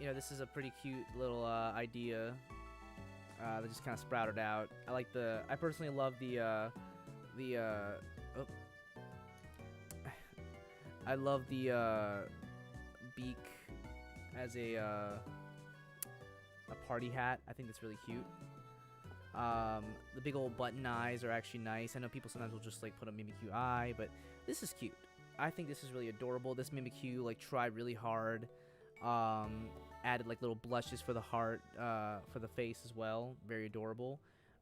know, this is a pretty cute little idea that just kind of sprouted out. I personally love I love the beak as a a party hat. I think that's really cute. The big old button eyes are actually nice. I know people sometimes will just like put a Mimikyu eye, but this is cute. I think this is really adorable. This Mimikyu like tried really hard. Added like little blushes for the heart, for the face as well. Very adorable.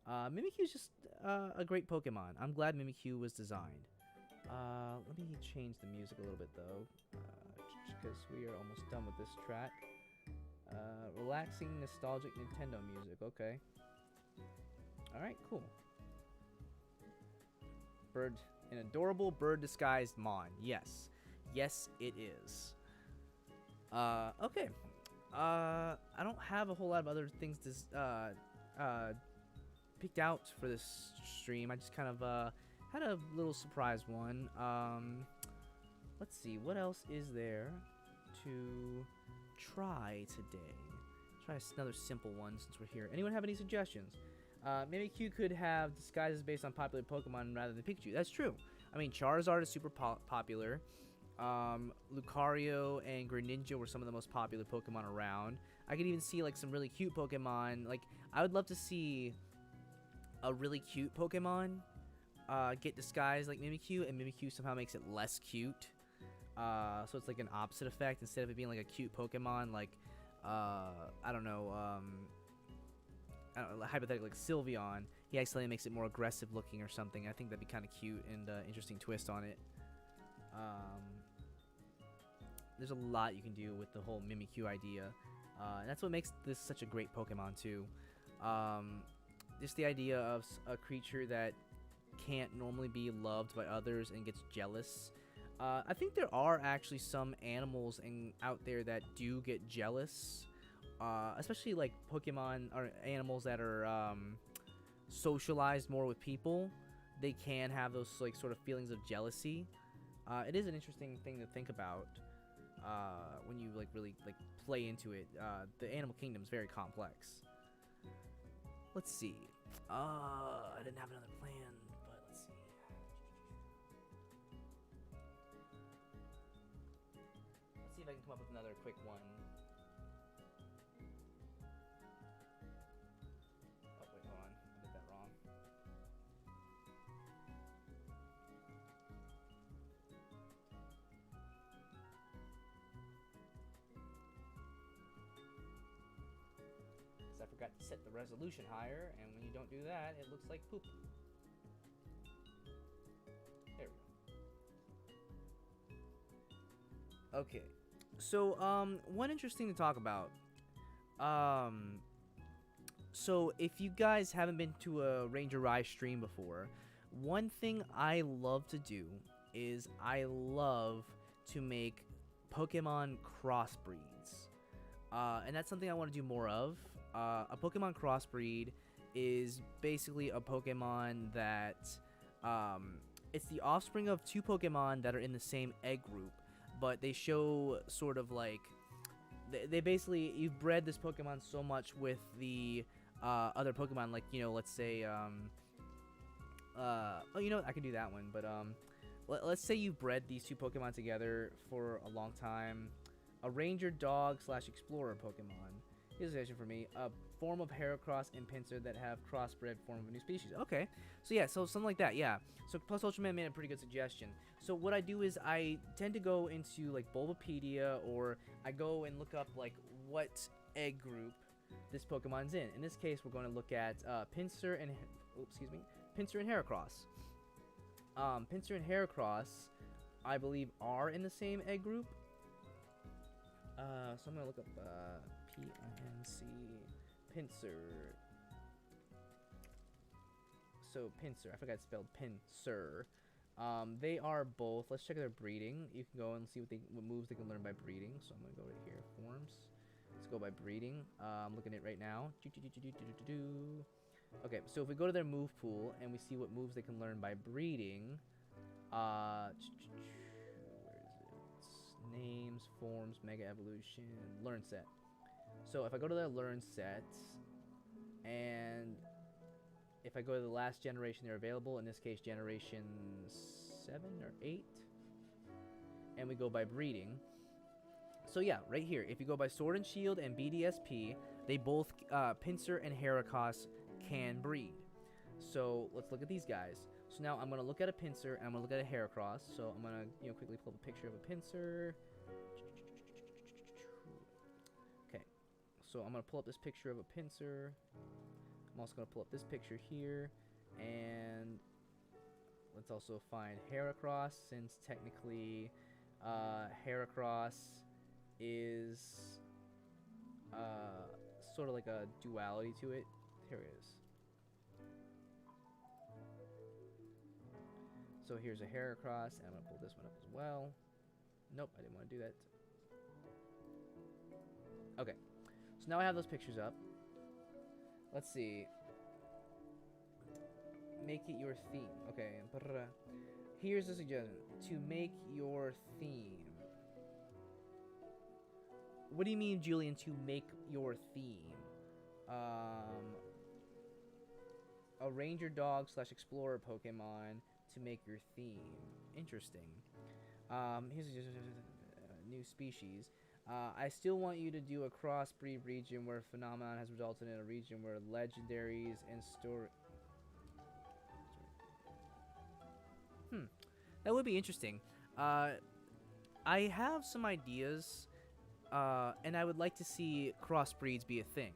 Mimikyu is just a great Pokemon. I'm glad Mimikyu was designed. Let me change the music a little bit though, because we are almost done with this track. Relaxing, nostalgic Nintendo music. Okay. Alright, cool. Bird, an adorable bird disguised Mon. Yes. Yes, it is. Okay. I don't have a whole lot of other things to, picked out for this stream. I just kind of, had a little surprise one. Let's see. What else is there to try today? Try another simple one since we're here. Anyone have any suggestions? Mimikyu could have disguises based on popular Pokemon rather than Pikachu. That's true. I mean, Charizard is super popular. Lucario and Greninja were some of the most popular Pokemon around. I could even see like some really cute Pokemon. Like, I would love to see a really cute Pokemon get disguised like Mimikyu, and Mimikyu somehow makes it less cute. So it's like an opposite effect. Instead of it being like a cute Pokemon, like I don't know, hypothetically like Sylveon, he actually makes it more aggressive looking or something. I think that'd be kind of cute and interesting twist on it. There's a lot you can do with the whole Mimikyu idea, and that's what makes this such a great Pokemon too. Just the idea of a creature that can't normally be loved by others and gets jealous. I think there are actually some animals out there that do get jealous, especially like Pokemon or animals that are socialized more with people. They can have those like sort of feelings of jealousy. It is an interesting thing to think about when you like really like play into it. The animal kingdom is very complex. Let's see. I didn't have another plan, but let's see. Let's see if I can come up with another quick one. Oh wait, hold on. I did that wrong. I forgot to set the resolution higher, and when you don't do that, it looks like poop. There we go. Okay, so one interesting to talk about. So if you guys haven't been to a Ranger Rise stream before, one thing I love to do is I love to make Pokemon crossbreeds, and that's something I want to do more of. A Pokemon crossbreed is basically a Pokemon that it's the offspring of two Pokemon that are in the same egg group, but they show sort of like they basically, you've bred this Pokemon so much with the other Pokemon, like, you know, let's say oh, you know what? I can do that one, but let's say you bred these two Pokemon together for a long time. A Ranger Dog / Explorer Pokemon. Here's a suggestion for me. A form of Heracross and Pinsir that have crossbred form of a new species. Okay. So yeah, so something like that, yeah. So Plus Ultraman made a pretty good suggestion. So what I do is I tend to go into like Bulbapedia, or I go and look up like what egg group this Pokemon's in. In this case, we're going to look at Pinsir and Pinsir and Heracross. Pinsir and Heracross, I believe, are in the same egg group. So I'm gonna look up P-I-N-C Pinsir. So Pinsir, I forgot it's spelled Pinsir. They are both. Let's check their breeding. You can go and see what moves they can learn by breeding. So I'm gonna go right here, forms. Let's go by breeding. I'm looking at it right now. Okay, so if we go to their move pool and we see what moves they can learn by breeding, where is it? Names, forms, mega evolution, learn set. So if I go to their learn set, and if I go to the last generation they're available, in this case generation 7 or 8, and we go by breeding. So yeah, right here, if you go by Sword and Shield and BDSP, they both, Pinsir and Heracross, can breed. So let's look at these guys. So now I'm gonna look at a Pinsir and I'm gonna look at a Heracross. So I'm gonna quickly pull up a picture of a Pinsir. Okay, so I'm gonna pull up this picture of a Pinsir. I'm also gonna pull up this picture here, and let's also find Heracross, since technically Heracross is sort of like a duality to it. Here it is. So here's a Heracross, and I'm gonna pull this one up as well. Nope, I didn't want to do that. Okay, so now I have those pictures up. Let's see. Make it your theme. Okay, here's a suggestion. To make your theme. What do you mean, Julian, to make your theme? A ranger dog / explorer Pokemon to make your theme. Interesting. Here's a new species. I still want you to do a crossbreed region where phenomenon has resulted in a region where legendaries and story. That would be interesting. I have some ideas, and I would like to see crossbreeds be a thing.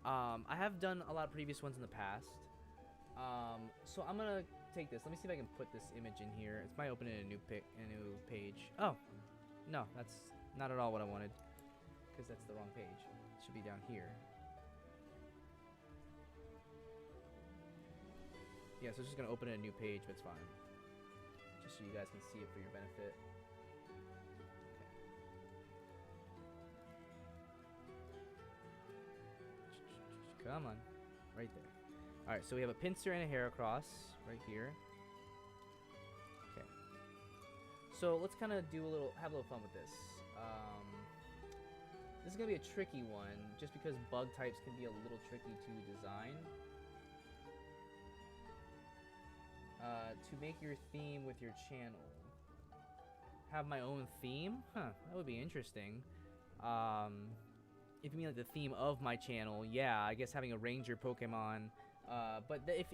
I have done a lot of previous ones in the past. So I'm gonna take this. Let me see if I can put this image in here. It might open in a new page. Oh, no, that's not at all what I wanted, because that's the wrong page. It should be down here. Yeah, so it's just gonna open in a new page, but it's fine. Just so you guys can see it for your benefit. Okay. Come on, right there. All right, so we have a Pinsir and a Heracross right here. Okay. So let's kind of have a little fun with this. This is gonna be a tricky one, just because bug types can be a little tricky to design. To make your theme with your channel. Have my own theme? Huh, that would be interesting. If you mean like the theme of my channel, yeah, I guess having a ranger Pokemon.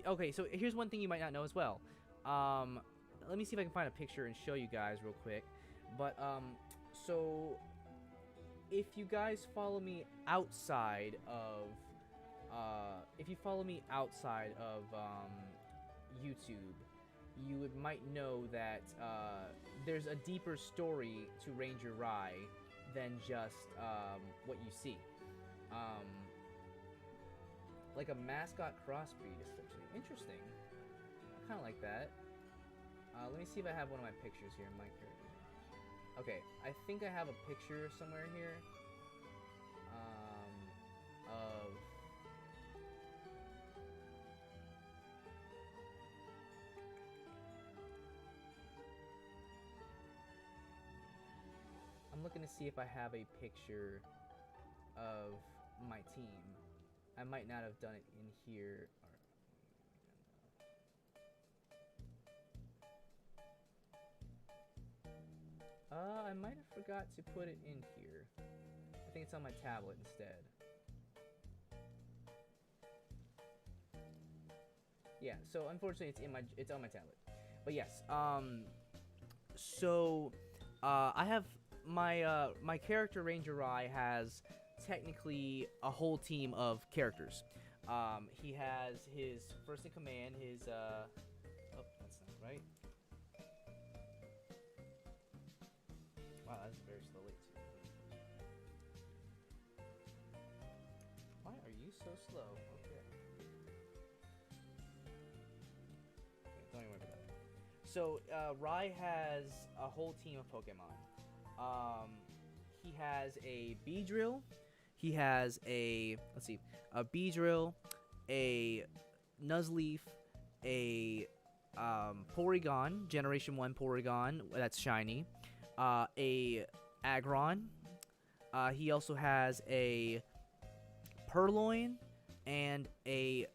Okay, so here's one thing you might not know as well. Let me see if I can find a picture and show you guys real quick. But, so if you guys follow me outside of, YouTube, you might know that there's a deeper story to Ranger Rai than just what you see. Like a mascot crossbreed, essentially. Interesting. I kind of like that. Let me see if I have one of my pictures here in my character. Okay, I think I have a picture somewhere here. Of... I'm looking to see if I have a picture of my team. I might not have done it in here. I might have forgot to put it in here. I think it's on my tablet instead. Yeah, so unfortunately it's on my tablet. But yes, so I have my character Ranger Rai has technically a whole team of characters. He has his first in command, his oh, that's not right. Wow, that's very slowly too. Why are you so slow? Okay. Okay, don't even worry about that. So, Rai has a whole team of Pokemon. He has a Beedrill. He has a Beedrill, a Nuzleaf, a Porygon, Generation 1 Porygon, that's shiny, a Aggron. He also has a Purloin and a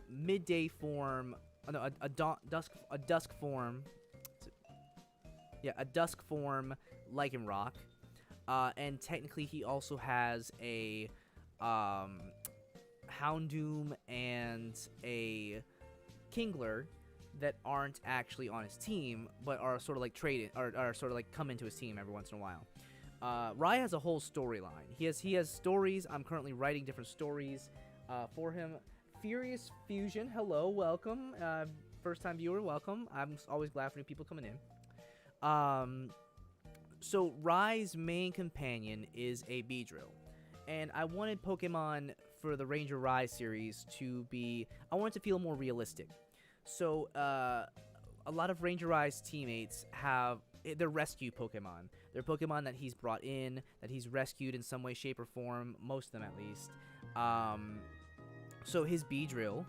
midday form, a dusk form. Yeah, a dusk form Lycanroc. And technically he also has a Houndoom and a Kingler that aren't actually on his team, but are sort of like traded, are sort of like come into his team every once in a while. Rai has a whole storyline. He has stories. I'm currently writing different stories for him. Furious Fusion, hello, welcome. First time viewer, welcome. I'm always glad for new people coming in. So Rai's main companion is a Beedrill, and I wanted Pokemon for the Ranger Rai series to be, I want it to feel more realistic. So a lot of Ranger Rai's teammates have, they're rescue Pokemon. They're Pokemon that he's brought in, that he's rescued in some way, shape, or form, most of them at least. So his Beedrill,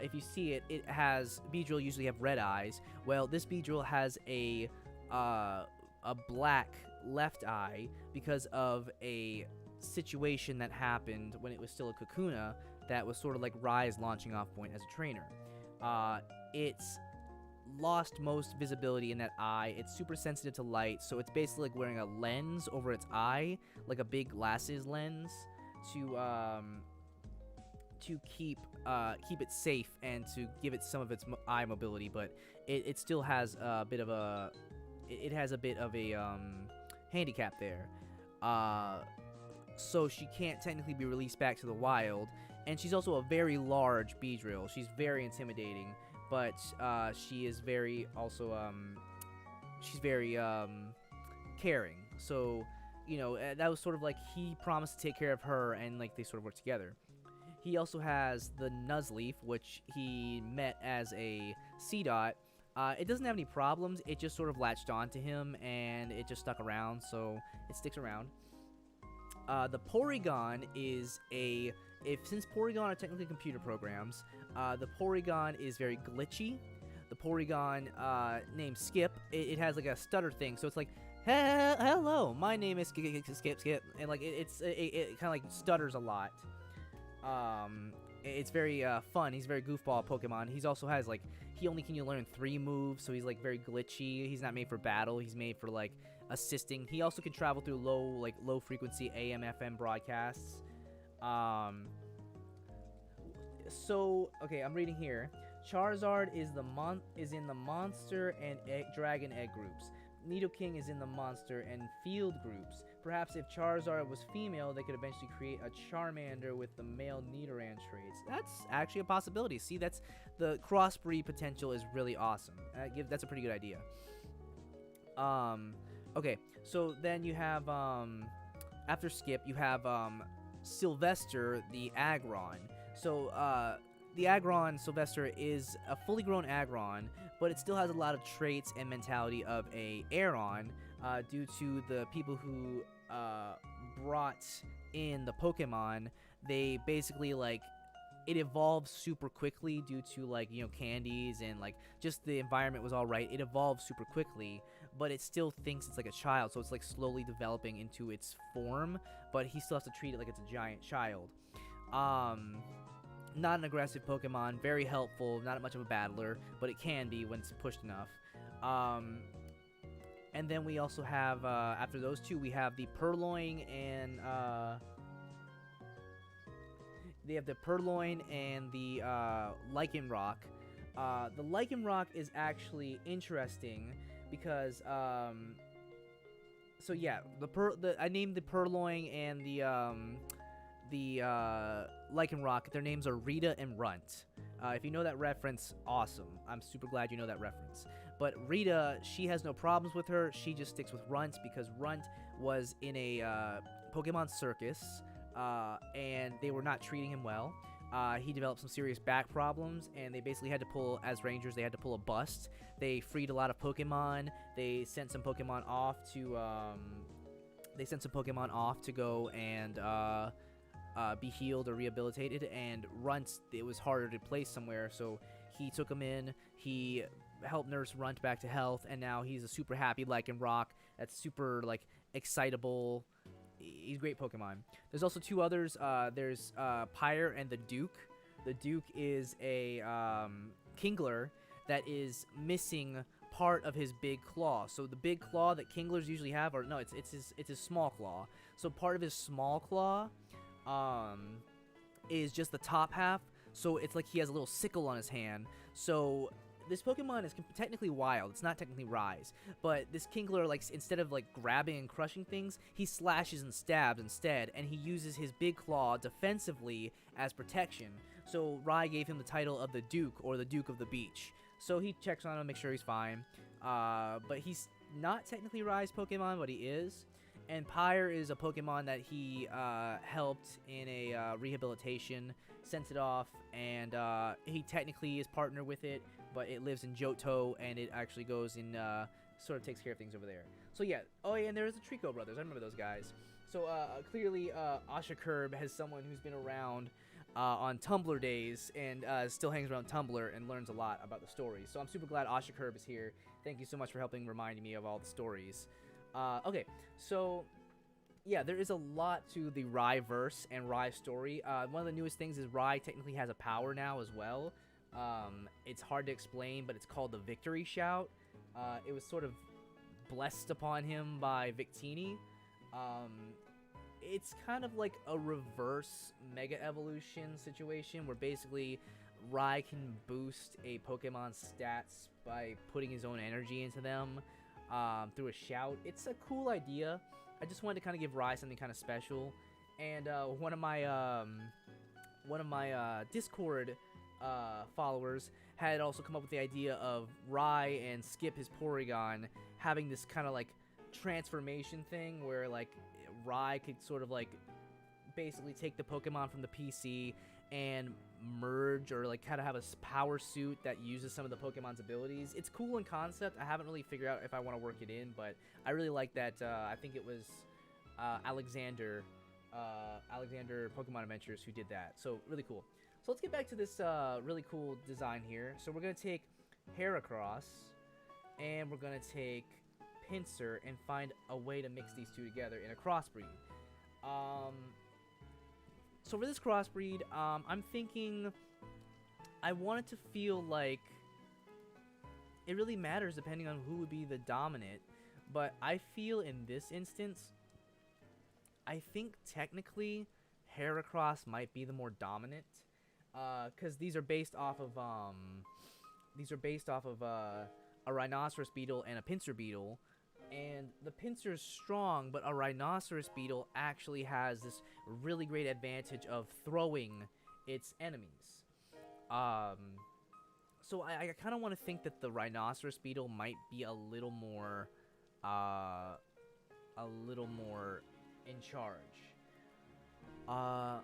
if you see it, it has, Beedrill usually have red eyes. Well, this Beedrill has a black left eye because of a situation that happened when it was still a Kakuna that was sort of like Rai's launching off point as a trainer. It's lost most visibility in that eye. It's super sensitive to light, so it's basically like wearing a lens over its eye, like a big glasses lens, to keep it safe and to give it some of its eye mobility. But it still has a bit of a handicap there. So she can't technically be released back to the wild, and she's also a very large Beedrill. She's very intimidating, but she is very also she's very caring. So that was sort of like he promised to take care of her, and like they sort of work together. He also has the Nuzleaf, which he met as a C-Dot. It doesn't have any problems. It just sort of latched onto him, and it just stuck around, so it sticks around. The Porygon is since Porygon are technically computer programs, the Porygon is very glitchy. The Porygon named Skip, it has like a stutter thing, so it's like, hello, my name is Skip, and like it kind of like stutters a lot. It's very fun. He's a very goofball Pokemon. He's also has like, he only can learn 3 moves, so he's like very glitchy. He's not made for battle. He's made for like assisting. He also can travel through low frequency AM FM broadcasts. So okay, I'm reading here. Charizard is in the monster and dragon egg groups. Nidoking is in the monster and field groups. Perhaps if Charizard was female, they could eventually create a Charmander with the male Nidoran traits. That's actually a possibility. See, that's the crossbreed potential is really awesome. That's a pretty good idea. Okay, so then you have after Skip, you have Sylvester the Aggron. So the Aggron Sylvester is a fully grown Aggron, but it still has a lot of traits and mentality of a Aeron, due to the people who brought in the Pokemon. They basically like, it evolved super quickly due to like candies and like just the environment was all right. It evolved super quickly, but it still thinks it's like a child, so it's like slowly developing into its form, but he still has to treat it like it's a giant child. Not an aggressive Pokemon, very helpful, not much of a battler, but it can be when it's pushed enough. And then we also have, after those two, we have the Purloin and, they have the Purloin and the Lycanroc. The Lycanroc is actually interesting because, so yeah, I named the Purloin and the Lycanroc. Their names are Rita and Runt. If you know that reference, awesome. I'm super glad you know that reference. But Rita, she has no problems with her. She just sticks with Runt because Runt was in a Pokemon circus, and they were not treating him well. He developed some serious back problems, and they basically had to pull, as rangers, they had to pull a bust. They freed a lot of Pokemon. They sent some Pokemon off to go and be healed or rehabilitated, and Runt, it was harder to place somewhere, so he took him in. He helped nurse Runt back to health, and now he's a super happy Lycanroc that's super like excitable. He's a great Pokemon. There's also 2 others. There's Pyre and the Duke. The Duke is a Kingler that is missing part of his big claw. So the big claw that Kinglers usually have, or no, it's his small claw. So part of his small claw is just the top half. So it's like he has a little sickle on his hand. So this Pokemon is technically wild. It's not technically Rise. But this Kingler, like, instead of like grabbing and crushing things, he slashes and stabs instead. And he uses his big claw defensively as protection. So Rai gave him the title of the Duke, or the Duke of the Beach. So he checks on him, make sure he's fine. But he's not technically Rise Pokemon, but he is. And Pyre is a Pokemon that he helped in a rehabilitation, sent it off, and he technically is partnered with it, but it lives in Johto, and it actually goes in, sort of takes care of things over there. So yeah, oh yeah, and there's the Trico brothers, I remember those guys. So clearly Asha Curb has someone who's been around on Tumblr days, and still hangs around Tumblr and learns a lot about the stories. So I'm super glad Asha Curb is here. Thank you so much for helping remind me of all the stories. Okay, so yeah, there is a lot to the Rai verse and Rai story. One of the newest things is Rai technically has a power now as well. It's hard to explain, but it's called the Victory Shout. It was sort of blessed upon him by Victini. It's kind of like a reverse Mega Evolution situation where basically Rai can boost a Pokemon's stats by putting his own energy into them. Through a shout. It's a cool idea. I just wanted to kind of give Rai something kind of special. And one of my Discord followers had also come up with the idea of Rai and Skip, his Porygon, having this kind of like transformation thing where like Rai could sort of like basically take the Pokemon from the PC and merge, or like kind of have a power suit that uses some of the Pokemon's abilities. It's cool in concept. I haven't really figured out if I want to work it in, but I really like that. I think it was Alexander Pokemon Adventures who did that. So really cool. So let's get back to this really cool design here. So we're gonna take Heracross and we're gonna take Pinsir and find a way to mix these two together in a crossbreed. So for this crossbreed, I'm thinking I want it to feel like it really matters depending on who would be the dominant, but I feel in this instance, I think technically Heracross might be the more dominant, because these are based off of a Rhinoceros Beetle and a Pinsir Beetle. And the Pinsir is strong, but a Rhinoceros Beetle actually has this really great advantage of throwing its enemies. So I kind of want to think that the Rhinoceros Beetle might be a little more in charge.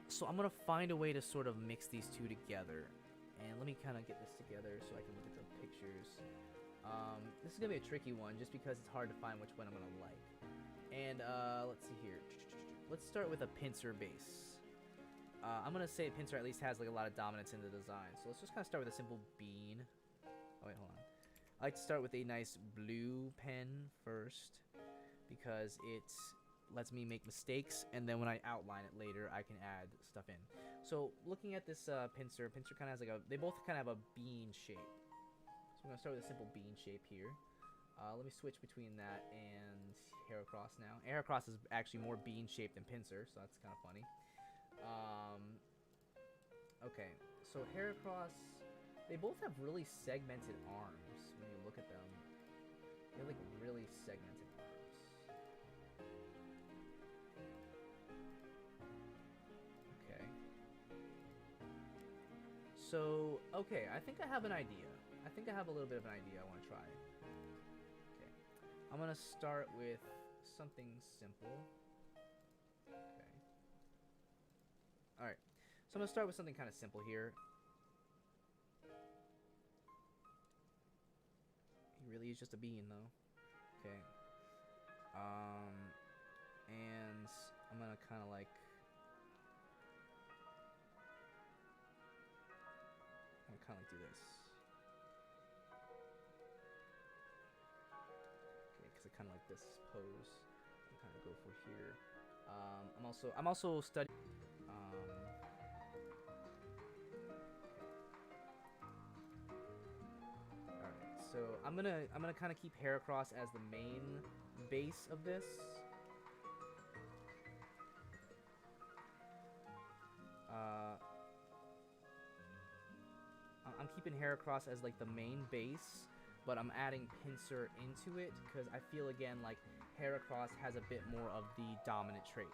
So I'm gonna find a way to sort of mix these two together. And let me kind of get this together so I can look at the pictures. This is gonna be a tricky one just because it's hard to find which one I'm gonna like. And let's see here. Let's start with a Pinsir base. I'm gonna say Pinsir at least has like a lot of dominance in the design. So let's just kind of start with a simple bean. Oh wait, hold on. I like to start with a nice blue pen first because it lets me make mistakes, and then when I outline it later, I can add stuff in. So looking at this Pinsir kind of has like they both kind of have a bean shape. So I'm gonna start with a simple bean shape here. Let me switch between that and Heracross now. Heracross is actually more bean shaped than Pinsir, so that's kind of funny. Okay, so Heracross, they both have really segmented arms when you look at them. They're like really segmented arms. Okay. So, okay, I think I have an idea. I think I have a little bit of an idea I want to try. Okay. I'm going to start with something simple. Okay. Alright. So I'm going to start with something kind of simple here. He really is just a bean, though. Okay. And I'm going to kind of like... I'm going to kind of like do this. Kind of like this pose. I'll kind of go for here. I'm also studying. All right, so I'm gonna kind of keep Heracross as the main base of this. I'm keeping Heracross as like the main base, but I'm adding Pinsir into it because I feel again like Heracross has a bit more of the dominant traits.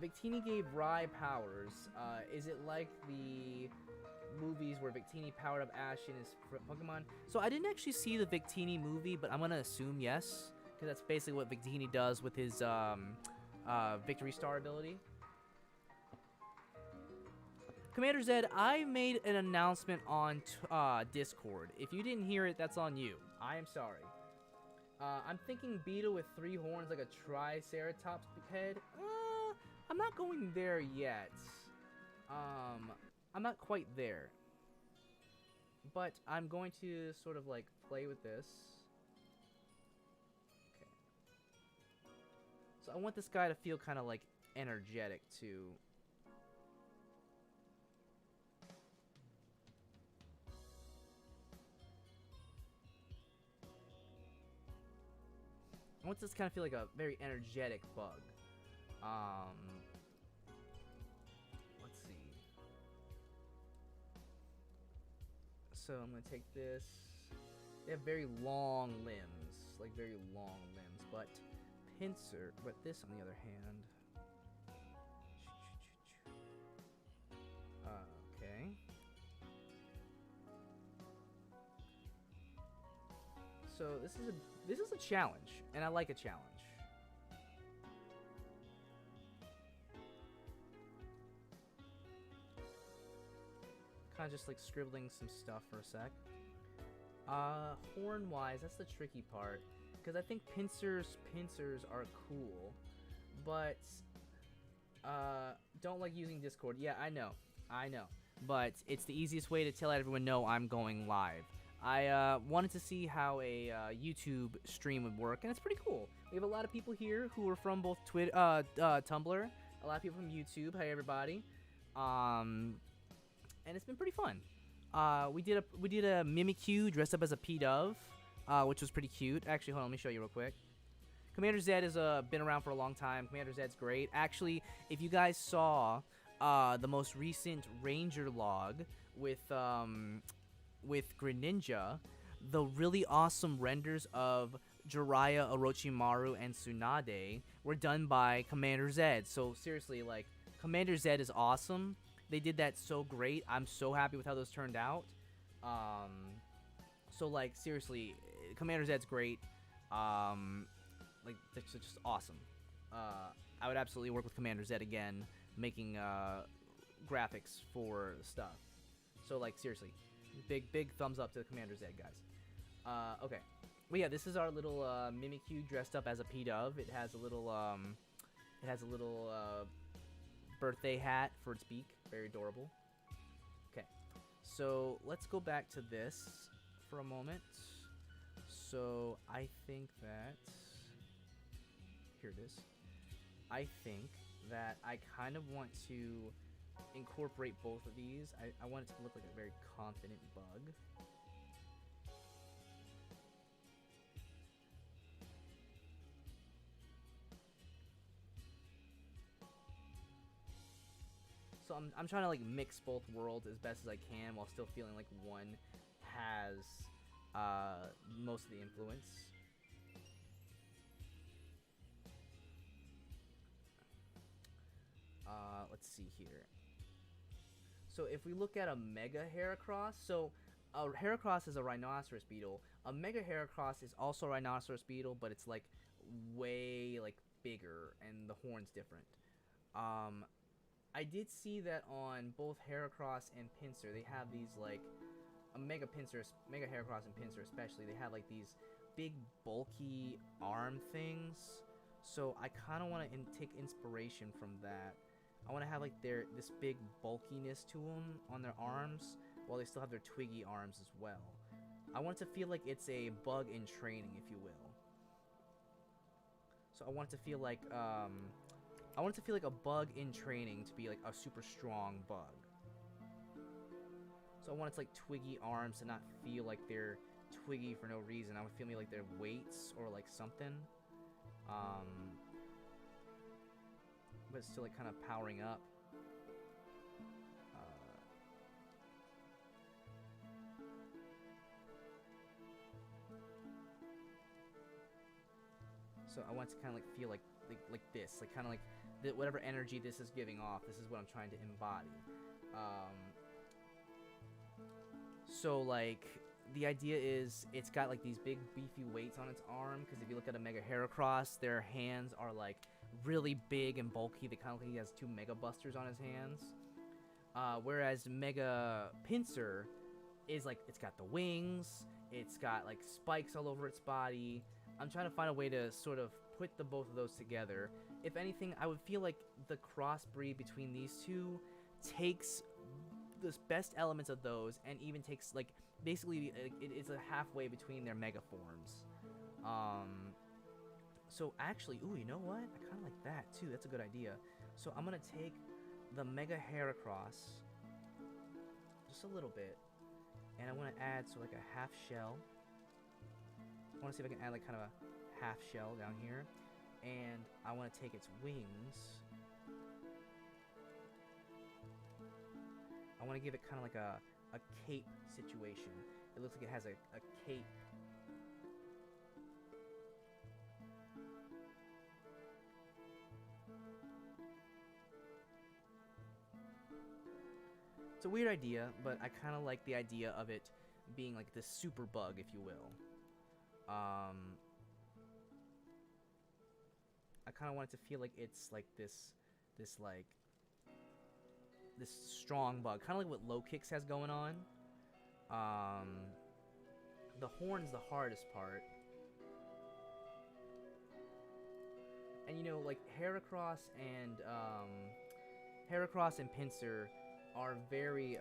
Victini gave Rai powers. Is it like the movies where Victini powered up Ash in his Pokemon? So I didn't actually see the Victini movie, but I'm gonna assume yes, because that's basically what Victini does with his Victory Star ability. Commander Zed, I made an announcement on Discord. If you didn't hear it, that's on you. I am sorry. I'm thinking Beetle with 3 horns like a Triceratops head. I'm not going there yet. I'm not quite there. But I'm going to sort of like play with this. Okay. So I want this guy to feel kind of like energetic too. I want this to kind of feel like a very energetic bug. Let's see. So I'm gonna take this. They have very long limbs, like very long limbs, but Pinsir, but this on the other hand. Okay. So this is a challenge, and I like a challenge. Kind of just like scribbling some stuff for a sec. Horn wise, that's the tricky part, because I think pincers are cool, but don't like using Discord. Yeah, I know, but it's the easiest way to tell everyone no, I'm going live. I wanted to see how a YouTube stream would work, and it's pretty cool. We have a lot of people here who are from both Twitter, Tumblr, a lot of people from YouTube. Hey everybody, and it's been pretty fun. We did a Mimikyu dressed up as a Pidove, which was pretty cute. Actually, hold on, let me show you real quick. Commander Zed has been around for a long time. Commander Zed's great. Actually, if you guys saw the most recent Ranger log with Greninja, the really awesome renders of Jiraiya, Orochimaru, and Tsunade were done by Commander Zed. So seriously, like, Commander Zed is awesome. They did that so great. I'm so happy with how those turned out. So like, seriously, Commander Zed's great. Like, that's just awesome. I would absolutely work with Commander Zed again, making graphics for stuff. So like, seriously, big thumbs up to Commander Zed, guys. Okay. Well, yeah, this is our little Mimikyu dressed up as a Pidove. It has a little birthday hat for its beak. Very adorable. Okay, so let's go back to this for a moment. So I think that here it is. I think that I kind of want to incorporate both of these. I want it to look like a very confident bug. So I'm trying to like mix both worlds as best as I can while still feeling like one has most of the influence. Let's see here. So if we look at a Mega Heracross, so a Heracross is a Rhinoceros Beetle. A Mega Heracross is also a Rhinoceros Beetle, but it's like way like bigger and the horn's different. I did see that on both Heracross and Pinsir, they have these like a Mega Heracross and Pinsir especially, they have like these big bulky arm things. So I kind of want to take inspiration from that. I want to have like this big bulkiness to them on their arms, while they still have their twiggy arms as well. I want it to feel like it's a bug in training, if you will. So I want it to feel like a bug in training to be like a super strong bug. So I want its like twiggy arms to not feel like they're twiggy for no reason. I would feel like they're weights or like something. but it's still like kind of powering up. So I want it to kind of like feel like this, like kind of like whatever energy this is giving off. This is what I'm trying to embody. So like the idea is it's got like these big beefy weights on its arm, because if you look at a Mega Heracross, their hands are like really big and bulky. They kind of like he has 2 Mega Busters on his hands. Whereas Mega Pinsir is like, it's got the wings, it's got like spikes all over its body. I'm trying to find a way to sort of put the both of those together. If anything, I would feel like the crossbreed between these two takes the best elements of those and even takes like basically it's a halfway between their mega forms. So actually, ooh, you know what? I kind of like that too. That's a good idea. So I'm gonna take the Mega Heracross just a little bit, and I want to add so like a half shell. I want to see if I can add like kind of a half shell down here, and I want to take its wings. I want to give it kind of like a cape situation. It looks like it has a cape. It's a weird idea, but I kind of like the idea of it being like this super bug, if you will. I kind of want it to feel like it's like this strong bug, kind of like what Low Kicks has going on. The horn's the hardest part, and you know, like Heracross and Pinsir are very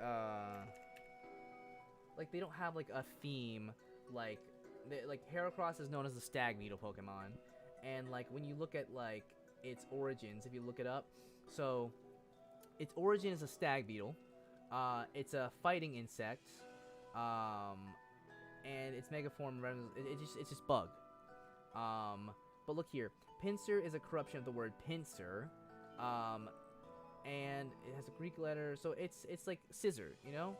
like they don't have like a theme. Like Heracross is known as the Stag Beetle Pokemon, and like when you look at like its origins, if you look it up, so its origin is a Stag Beetle. It's a fighting insect, and its mega form it's just bug. But look here, Pinsir is a corruption of the word pincer, and it has a Greek letter, so it's like scissor, you know.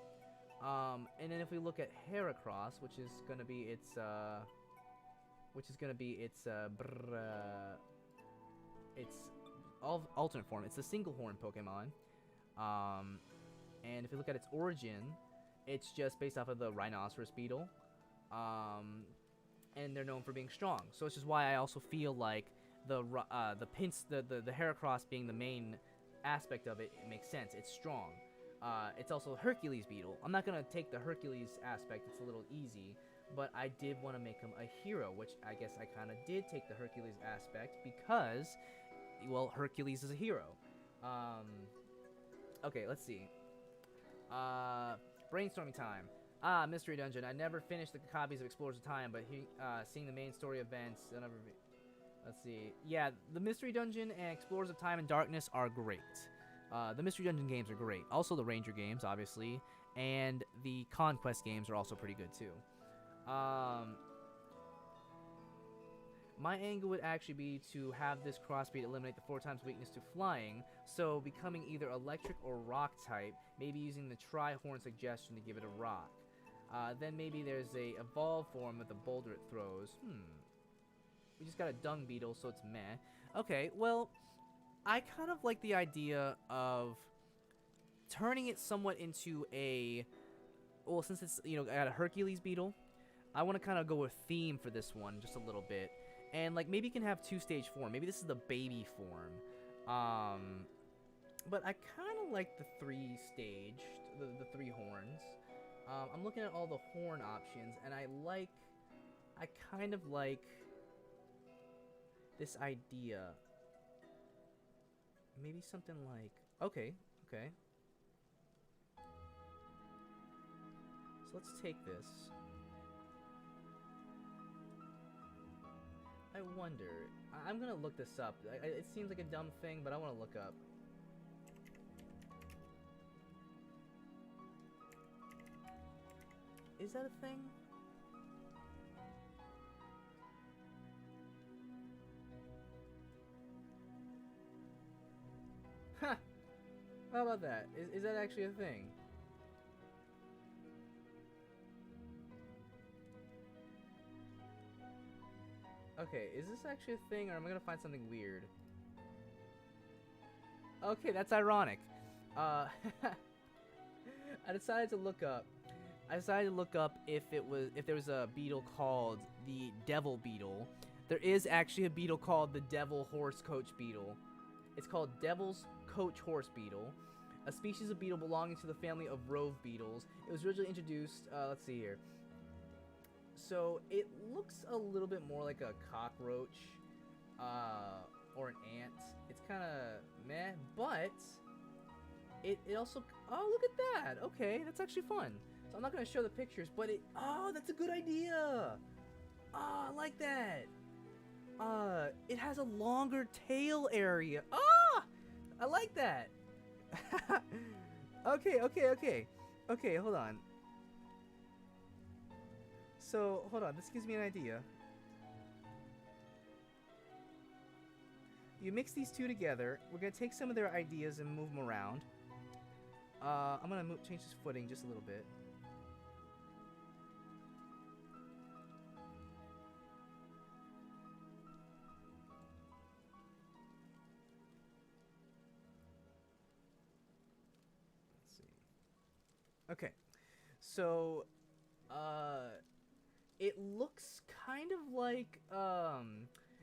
And then if we look at Heracross, which is gonna be its alternate form. It's a single horn Pokemon. And if you look at its origin, it's just based off of the Rhinoceros Beetle. And they're known for being strong. So it's just why I also feel like the Heracross being the main aspect of it, it makes sense. It's strong. It's also Hercules Beetle. I'm not gonna take the Hercules aspect. It's a little easy. But I did want to make him a hero, which I guess I kind of did take the Hercules aspect because, well, Hercules is a hero. Okay, let's see. Brainstorming time. Mystery Dungeon. I never finished the copies of Explorers of Time, but seeing the main story events, let's see. Yeah, the Mystery Dungeon and Explorers of Time and Darkness are great. The Mystery Dungeon games are great. Also the Ranger games, obviously, and the Conquest games are also pretty good too. My angle would actually be to have this crossbreed eliminate the 4x weakness to flying, so becoming either electric or rock type, maybe using the Tri-Horn suggestion to give it a rock. Then maybe there's a evolved form of the boulder it throws. We just got a dung beetle, so it's meh. Okay, well, I kind of like the idea of turning it somewhat into a... Well, since it's, you know, I got a Hercules beetle, I want to kind of go with theme for this one just a little bit. And, like, maybe you can have 2-stage form. Maybe this is the baby form. But I kind of like the 3-stage, the 3 horns. I'm looking at all the horn options, and I kind of like this idea. Maybe something like, okay. So let's take this. I wonder. I'm gonna look this up. It seems like a dumb thing, but I want to look up. Is that a thing? How about that? Is that actually a thing? Okay, is this actually a thing, or am I gonna find something weird? Okay, that's ironic. I decided to look up. I decided to look up if there was a beetle called the devil beetle. There is actually a beetle called the devil horse coach beetle. It's called devil's coach horse beetle, a species of beetle belonging to the family of rove beetles. It was originally introduced. Let's see here. So it looks a little bit more like a cockroach, or an ant. It's kind of meh, but it also. Oh, look at that. Okay, that's actually fun. So I'm not gonna show the pictures, but oh, that's a good idea. Oh, I like that. It has a longer tail area. Ah, I like that. Okay, hold on. So, hold on, this gives me an idea. You mix these two together. We're gonna take some of their ideas and move them around. I'm gonna change this footing just a little bit. Let's see. Okay, so, it looks kind of like,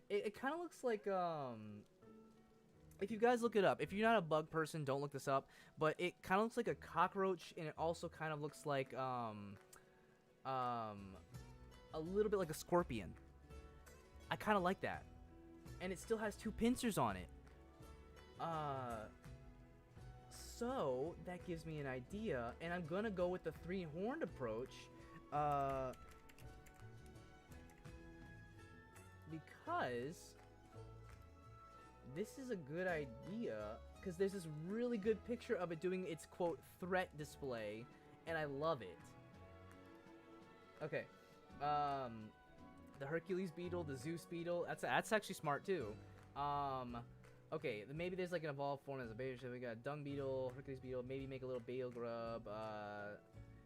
it kind of looks like, if you guys look it up, if you're not a bug person, don't look this up, but it kind of looks like a cockroach, and it also kind of looks like, a little bit like a scorpion. I kind of like that. And it still has two pincers on it. So that gives me an idea, and I'm gonna go with the three-horned approach, because this is a good idea, because there's this really good picture of it doing its, quote, threat display, and I love it. Okay, the Hercules beetle, the Zeus beetle, that's actually smart, too. Okay, maybe there's like an evolved form as a beta. We got dung beetle, Hercules beetle, maybe make a little beetle grub.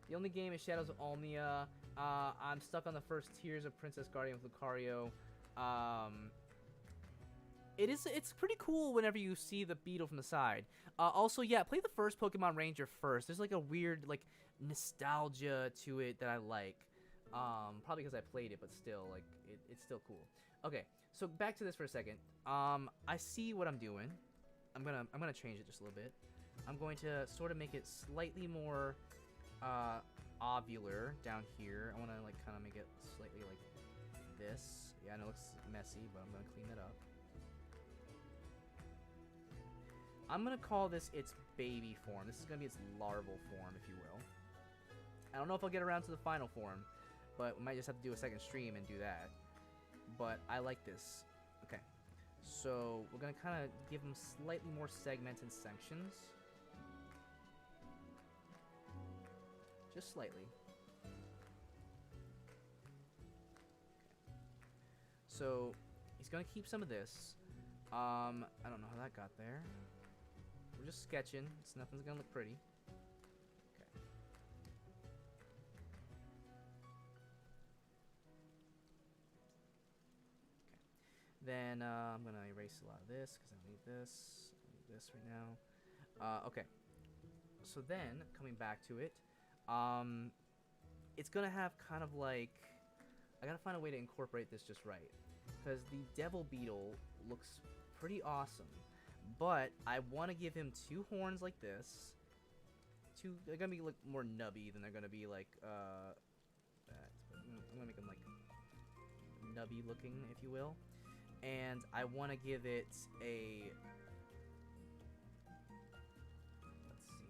The only game is Shadows of Almia. I'm stuck on the first tiers of Princess Guardian with Lucario. It's pretty cool whenever you see the beetle from the side. Also, yeah, play the first Pokemon Ranger first. There's like a weird like nostalgia to it that I like. Probably because I played it, but still, like it's still cool. Okay, so back to this for a second. I see what I'm doing. I'm gonna change it just a little bit. I'm going to sort of make it slightly more ovular down here. I want to like kind of make it slightly like this. Yeah, I know it looks messy, but I'm gonna clean it up. I'm gonna call this its baby form. This is gonna be its larval form, if you will. I don't know if I'll get around to the final form, but we might just have to do a second stream and do that. But I like this. Okay, so we're gonna kind of give them slightly more segments and sections, just slightly. Okay. So he's gonna keep some of this. I don't know how that got there. We're just sketching. Nothing's gonna look pretty. Okay. Then I'm gonna erase a lot of this because I don't need this. I don't need this right now. Okay. So then coming back to it, it's gonna have kind of like, I gotta find a way to incorporate this just right, because the Devil Beetle looks pretty awesome, but I want to give him two horns like this. They're gonna be like more nubby than they're gonna be like that. But I'm gonna make them like nubby looking, if you will. And I want to give it a, let's see,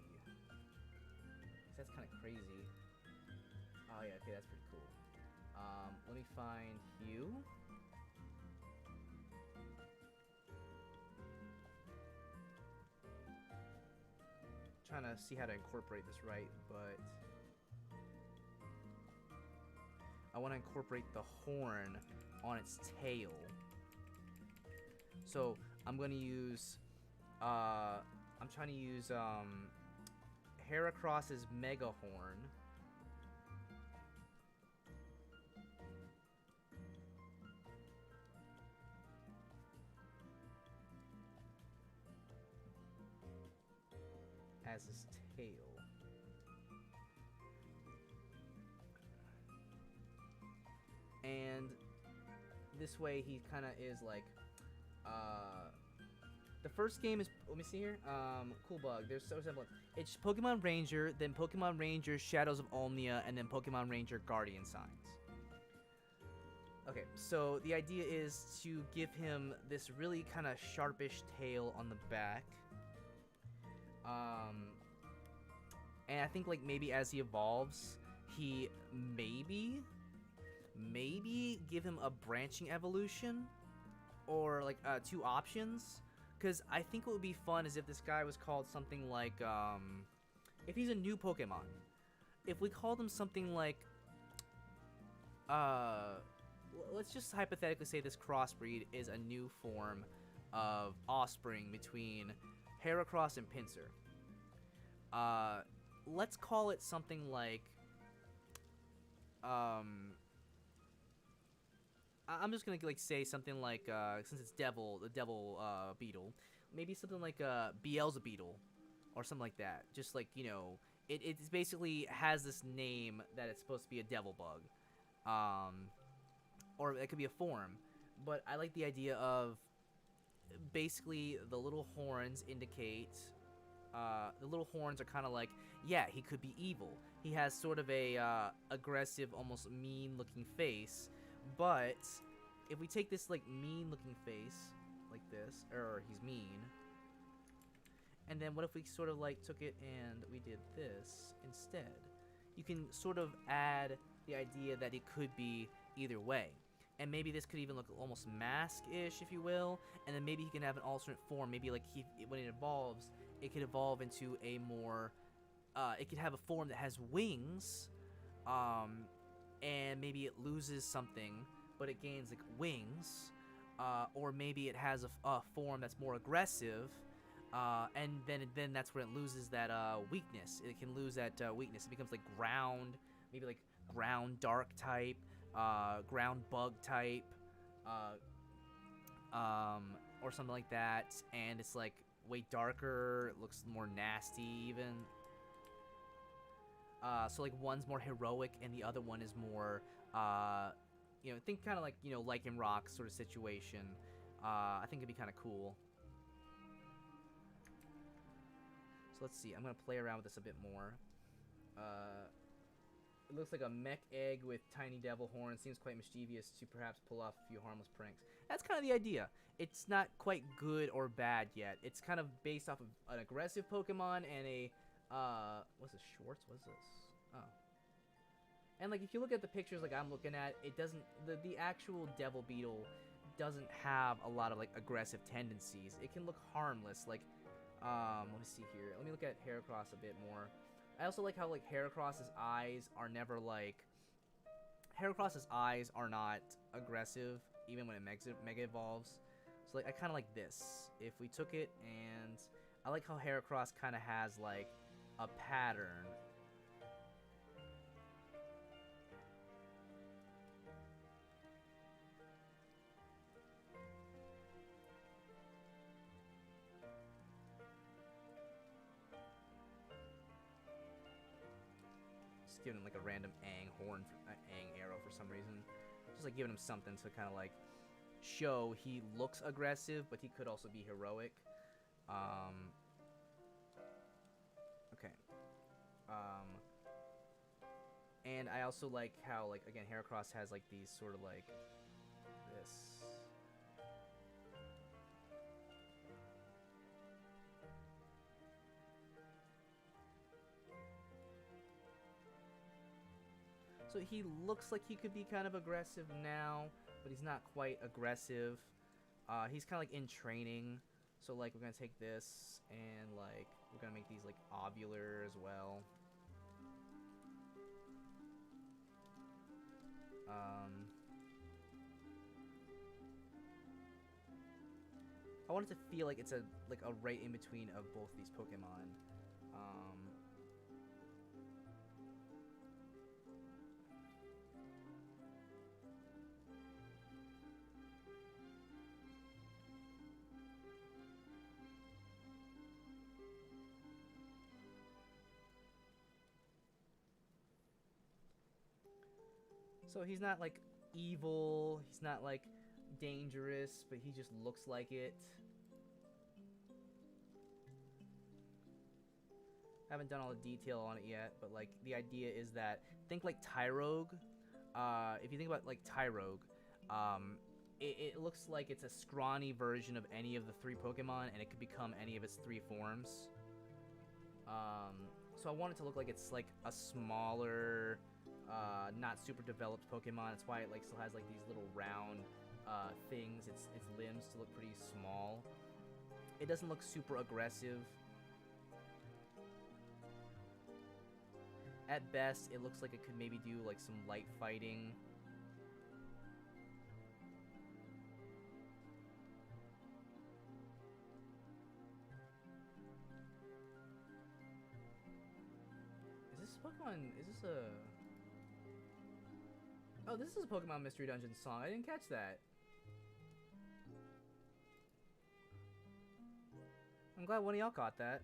that's kind of crazy. Oh yeah, okay, that's pretty cool. Let me find Hue. Trying to see how to incorporate this right, but I want to incorporate the horn on its tail. So I'm going to use I'm trying to use Heracross's Mega Horn. As his tail. And this way he kind of is like, the first game is, let me see here, cool bug, there's so simple. It's Pokemon Ranger, then Pokemon Ranger Shadows of Olmia, and then Pokemon Ranger Guardian Signs. Okay, so the idea is to give him this really kind of sharpish tail on the back. And I think like maybe as he evolves, he maybe give him a branching evolution, or like 2 options. Because I think what would be fun is if this guy was called something like, if he's a new Pokemon, if we called him something like, let's just hypothetically say this crossbreed is a new form of offspring between Heracross and Pinsir. Let's call it something like, I'm just gonna like say something like, since it's the devil beetle, maybe something like Beelzebeetle or something like that. Just like, you know, it's basically has this name that it's supposed to be a devil bug, or it could be a form. But I like the idea of basically the little horns indicate. The little horns are kind of like, yeah, he could be evil. He has sort of a aggressive, almost mean-looking face. But if we take this like mean-looking face, like this, or he's mean, and then what if we sort of like took it and we did this instead? You can sort of add the idea that it could be either way. And maybe this could even look almost mask-ish, if you will. And then maybe he can have an alternate form. Maybe like when it evolves, it could evolve into a more, it could have a form that has wings, and maybe it loses something, but it gains like wings, or maybe it has a form that's more aggressive, and then that's where it loses that weakness. It can lose that weakness. It becomes like ground, maybe like ground dark type, ground bug type, or something like that, and it's like way darker, it looks more nasty even. So like one's more heroic and the other one is more, you know, think kind of like, you know, Lycanroc sort of situation. I think it'd be kind of cool. So let's see, I'm gonna play around with this a bit more. It looks like a mech egg with tiny devil horns. Seems quite mischievous to perhaps pull off a few harmless pranks. That's kind of the idea. It's not quite good or bad yet. It's kind of based off of an aggressive Pokemon and a, what's this, Schwartz? What's this? Oh. And like, if you look at the pictures like I'm looking at, it doesn't, the actual Devil Beetle doesn't have a lot of like aggressive tendencies. It can look harmless. Like, let me see here. Let me look at Heracross a bit more. I also like how like Heracross's eyes are never like, Heracross's eyes are not aggressive even when it mega evolves. So like I kind of like this. If we took it, and I like how Heracross kind of has like a pattern. Just giving him like a random Aang horn, Aang arrow for some reason. Just like giving him something to kind of like show he looks aggressive, but he could also be heroic. Okay. And I also like how, like, again, Heracross has like these sort of like this. So he looks like he could be kind of aggressive now, but he's not quite aggressive. He's kind of like in training. So like we're gonna take this and like we're gonna make these like ovular as well. I want it to feel like it's a right in between of both these Pokemon. Um, so he's not like evil, he's not like dangerous, but he just looks like it. Haven't done all the detail on it yet, but like the idea is that think like Tyrogue. If you think about like Tyrogue, it looks like it's a scrawny version of any of the three Pokemon, and it could become any of its three forms. So I want it to look like it's like a smaller, not super developed Pokemon. That's why it like still has like these little round things. Its limbs to look pretty small. It doesn't look super aggressive. At best, it looks like it could maybe do like some light fighting. Is this Pokemon? Is this a... Oh, this is a Pokemon Mystery Dungeon song. I didn't catch that. I'm glad one of y'all caught that.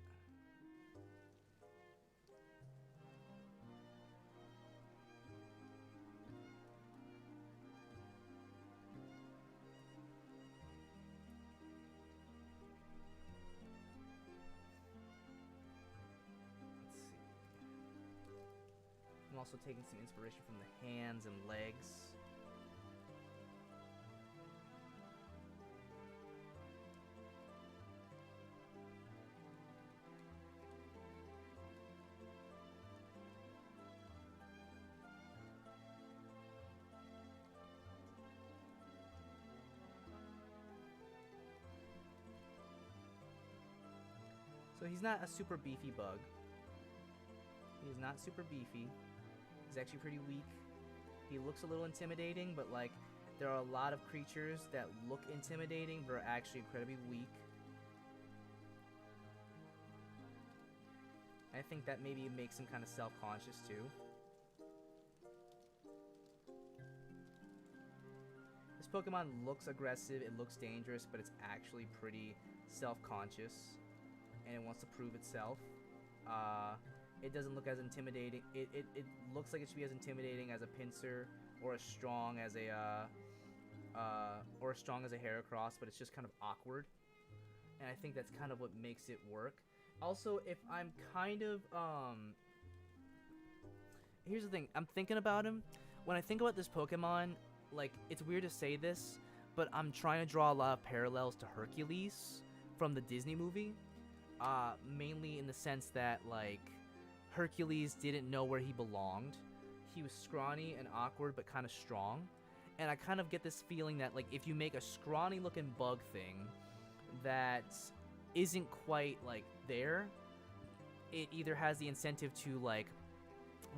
I'm also taking some inspiration from the hands and legs. So he's not a super beefy bug. He's not super beefy. He's actually pretty weak. He looks a little intimidating, but like there are a lot of creatures that look intimidating but are actually incredibly weak. I think that maybe makes him kind of self-conscious too. This Pokemon looks aggressive, it looks dangerous, but it's actually pretty self-conscious, and it wants to prove itself. It doesn't look as intimidating. It looks like it should be as intimidating as a Pinsir or as strong as a Heracross, but it's just kind of awkward. And I think that's kind of what makes it work. Also, if I'm kind of here's the thing, I'm thinking about him. When I think about this Pokemon, like it's weird to say this, but I'm trying to draw a lot of parallels to Hercules from the Disney movie. Mainly in the sense that like Hercules didn't know where he belonged. He was scrawny and awkward but kind of strong. And I kind of get this feeling that like if you make a scrawny looking bug thing that isn't quite like there, it either has the incentive to like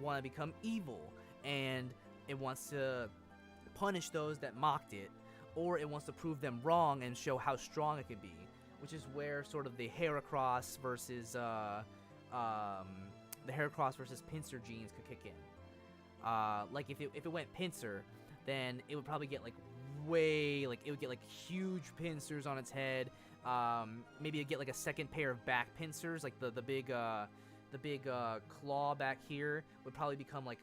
want to become evil and it wants to punish those that mocked it, or it wants to prove them wrong and show how strong it can be, which is where sort of the Heracross versus Pinsir genes could kick in. Like if it went Pinsir, then it would probably get like it would get like huge pincers on its head. Maybe it'd get like a second pair of back pincers, like the big claw back here would probably become like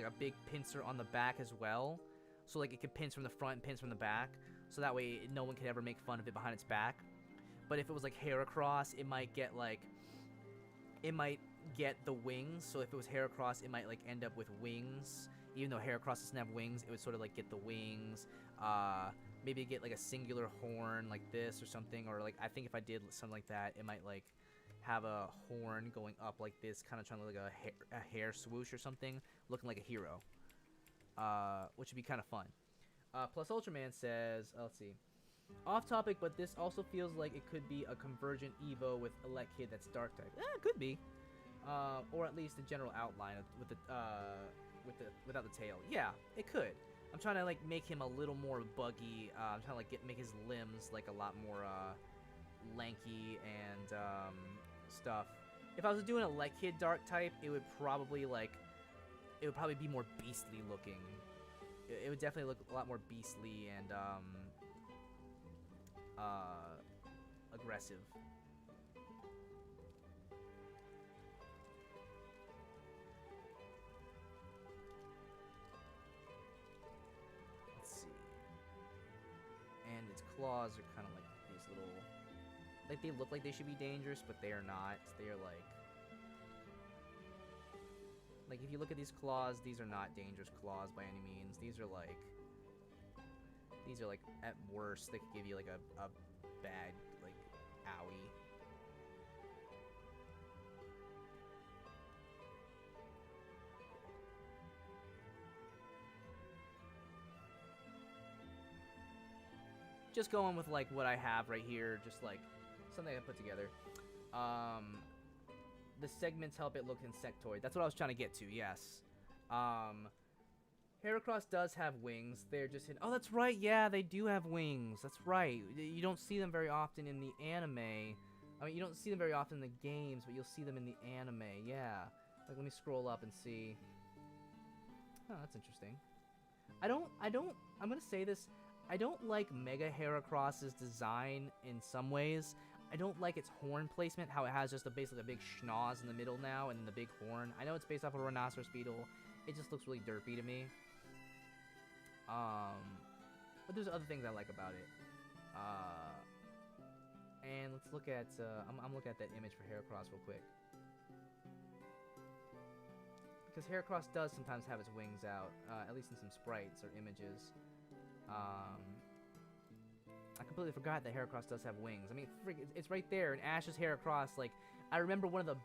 a big pincer on the back as well. So like it could pinch from the front and pinch from the back, so that way no one could ever make fun of it behind its back. But if it was like Heracross, it might get the wings. So if it was Heracross, it might like end up with wings. Even though Heracross doesn't have wings, it would sort of like get the wings. Maybe get like a singular horn like this or something. Or like I think if I did something like that, it might like have a horn going up like this, kind of trying to look like a hair swoosh or something, looking like a hero. Which would be kind of fun. Plus Ultraman says, let's see. Off topic, but this also feels like it could be a convergent Evo with Elekid that's Dark type. It could be, or at least the general outline without the tail. Yeah, it could. I'm trying to like make him a little more buggy. I'm trying to like make his limbs like a lot more lanky and stuff. If I was doing a Let Kid Dark type, it would probably be more beastly looking. It would definitely look a lot more beastly and aggressive. Let's see. And its claws are kind of like these little, like they look like they should be dangerous, but they are not. They are like if you look at these claws, these are not dangerous claws by any means. These are like at worst they could give you like a bad like owie. Just going with like what I have right here, just like something I put together. The segments help it look insectoid. That's what I was trying to get to. Yes. Heracross does have wings. They're just in. Oh, that's right. Yeah, they do have wings. That's right. You don't see them very often in the anime. I mean, you don't see them very often in the games, but you'll see them in the anime. Yeah. Like, let me scroll up and see. Oh, that's interesting. I'm gonna say this. I don't like Mega Heracross's design in some ways. I don't like its horn placement, how it has just basically a big schnoz in the middle now, and then the big horn. I know it's based off a Rhinoceros Beetle. It just looks really derpy to me. But there's other things I like about it. And let's look at, I'm looking at that image for Heracross real quick. Because Heracross does sometimes have its wings out, at least in some sprites or images. I completely forgot that Heracross does have wings. I mean, it's right there in Ash's Heracross. Like, I remember one of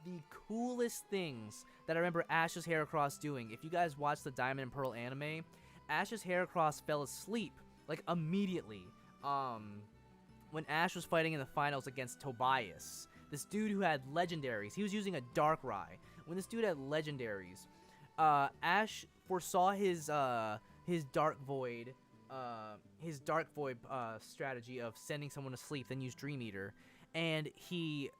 the coolest things that I remember Ash's Heracross doing. If you guys watch the Diamond and Pearl anime, Ash's Heracross fell asleep, like, immediately. When Ash was fighting in the finals against Tobias, this dude who had legendaries. He was using a Darkrai. When this dude had legendaries, Ash foresaw his Dark Void strategy of sending someone to sleep, then use Dream Eater, and he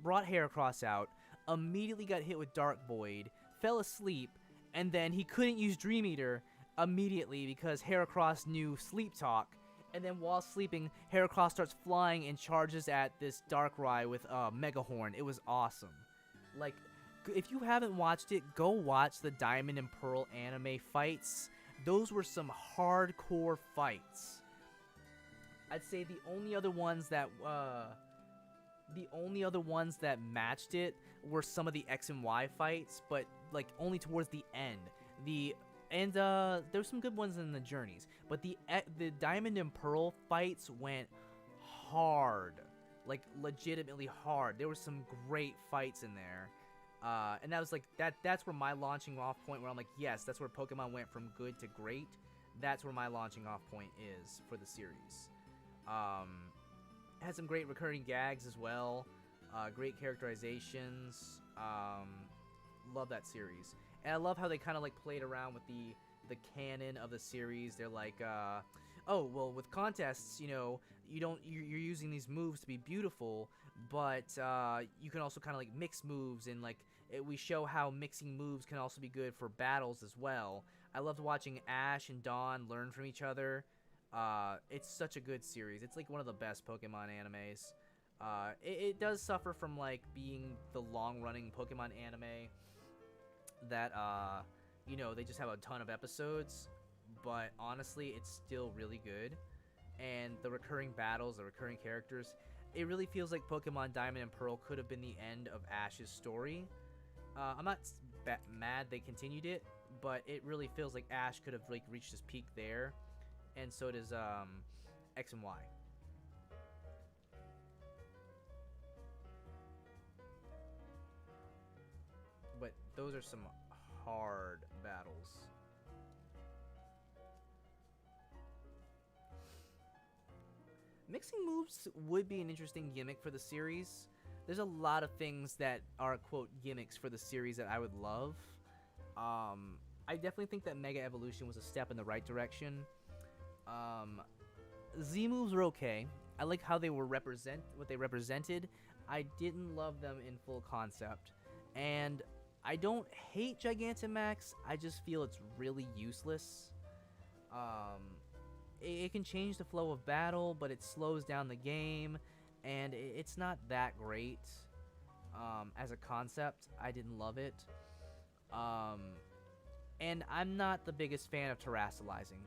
brought Heracross out, immediately got hit with Dark Void, fell asleep, and then he couldn't use Dream Eater immediately because Heracross knew Sleep Talk, and then while sleeping, Heracross starts flying and charges at this Darkrai with Mega Horn. It was awesome. Like, if you haven't watched it, go watch the Diamond and Pearl anime fights. Those were some hardcore fights. I'd say the only other ones that matched it were some of the X and Y fights, but like only towards the end. There's some good ones in the journeys, but the Diamond and Pearl fights went hard, like legitimately hard. There were some great fights in there. And that was like that's where my launching off point, where I'm like, yes, that's where Pokemon went from good to great. That's where my launching off point is for the series. It had some great recurring gags as well. Great characterizations. Love that series. And I love how they kind of like played around with the canon of the series. They're like, oh, well, with contests, you know, you're using these moves to be beautiful, but you can also kind of like mix moves, and like we show how mixing moves can also be good for battles as well. I loved watching Ash and Dawn learn from each other. It's such a good series. It's like one of the best Pokemon animes. It does suffer from like being the long-running Pokemon anime that you know, they just have a ton of episodes, but honestly, it's still really good. And the recurring battles, the recurring characters, it really feels like Pokemon Diamond and Pearl could have been the end of Ash's story. I'm not mad they continued it, but it really feels like Ash could have like reached his peak there, and so does X and Y. But those are some hard battles. Mixing moves would be an interesting gimmick for the series. There's a lot of things that are, quote, gimmicks for the series that I would love. I definitely think that Mega Evolution was a step in the right direction. Um, Z moves were okay. I like how they were what they represented. I didn't love them in full concept, and I don't hate Gigantamax. I just feel it's really useless. Um, it can change the flow of battle, but it slows down the game, and it's not that great. As a concept, I didn't love it. Um, and I'm not the biggest fan of terrestrializing.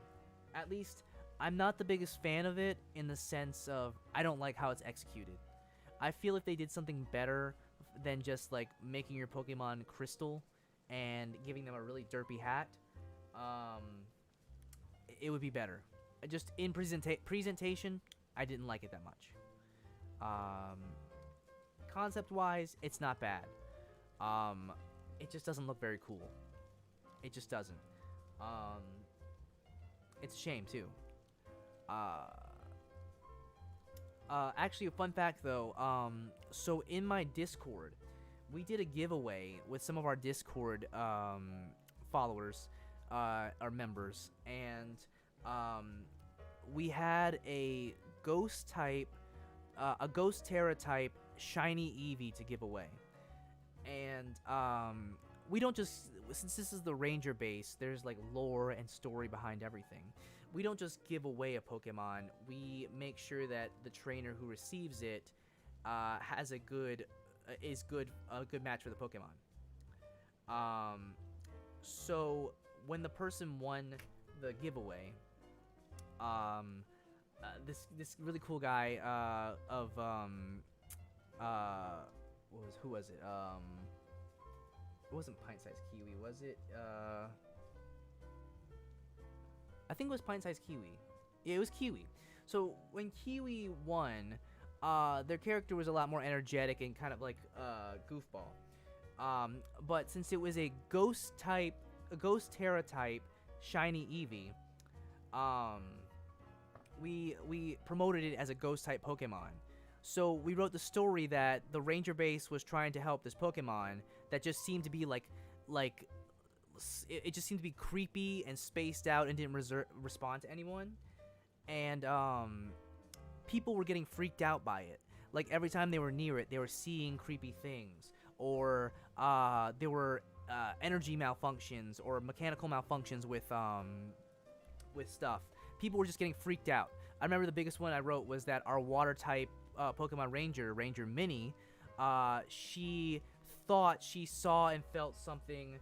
At least, I'm not the biggest fan of it in the sense of I don't like how it's executed. I feel if they did something better than just like making your Pokemon crystal and giving them a really derpy hat, um, it would be better. Just in presentation, I didn't like it that much. Um, Concept-wise, it's not bad. Um, it just doesn't look very cool. It just doesn't. Um, it's a shame too. Uh, Actually, a fun fact though. So in my Discord, we did a giveaway with some of our Discord followers, our members, and we had a ghost type, a ghost Terra type shiny Eevee to give away, and we don't just, since this is the Ranger base, there's like lore and story behind everything. We don't just give away a Pokemon. We make sure that the trainer who receives it has a good match for the Pokemon. So when the person won the giveaway, this really cool guy who was it? It wasn't Pint-Sized Kiwi, was it? I think it was Pint-Sized Kiwi. Yeah, it was Kiwi. So when Kiwi won, their character was a lot more energetic and kind of like goofball. But since it was a ghost Terra type shiny Eevee, we promoted it as a ghost type Pokemon. So we wrote the story that the Ranger base was trying to help this Pokemon that just seemed to be like it just seemed to be creepy and spaced out and didn't respond to anyone. And people were getting freaked out by it. Like every time they were near it, they were seeing creepy things, or there were energy malfunctions or mechanical malfunctions with stuff. People were just getting freaked out. I remember the biggest one I wrote was that our water type Pokemon Ranger Mini, she thought she saw and felt something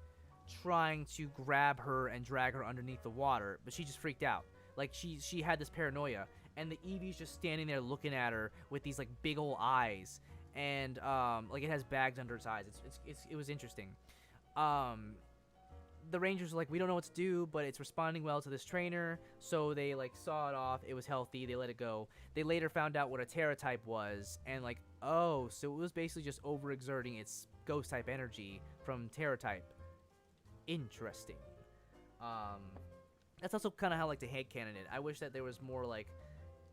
trying to grab her and drag her underneath the water, but she just freaked out. Like she had this paranoia, and the Eevee's just standing there looking at her with these like big old eyes, and like it has bags under its eyes. It was interesting. The Rangers were like, we don't know what to do, but it's responding well to this trainer, so they like saw it off. It was healthy. They let it go. They later found out what a Terra type was, and like, oh, so it was basically just overexerting its ghost type energy from Terra type. Interesting. That's also kind of how I like to headcanon it. I wish that there was more like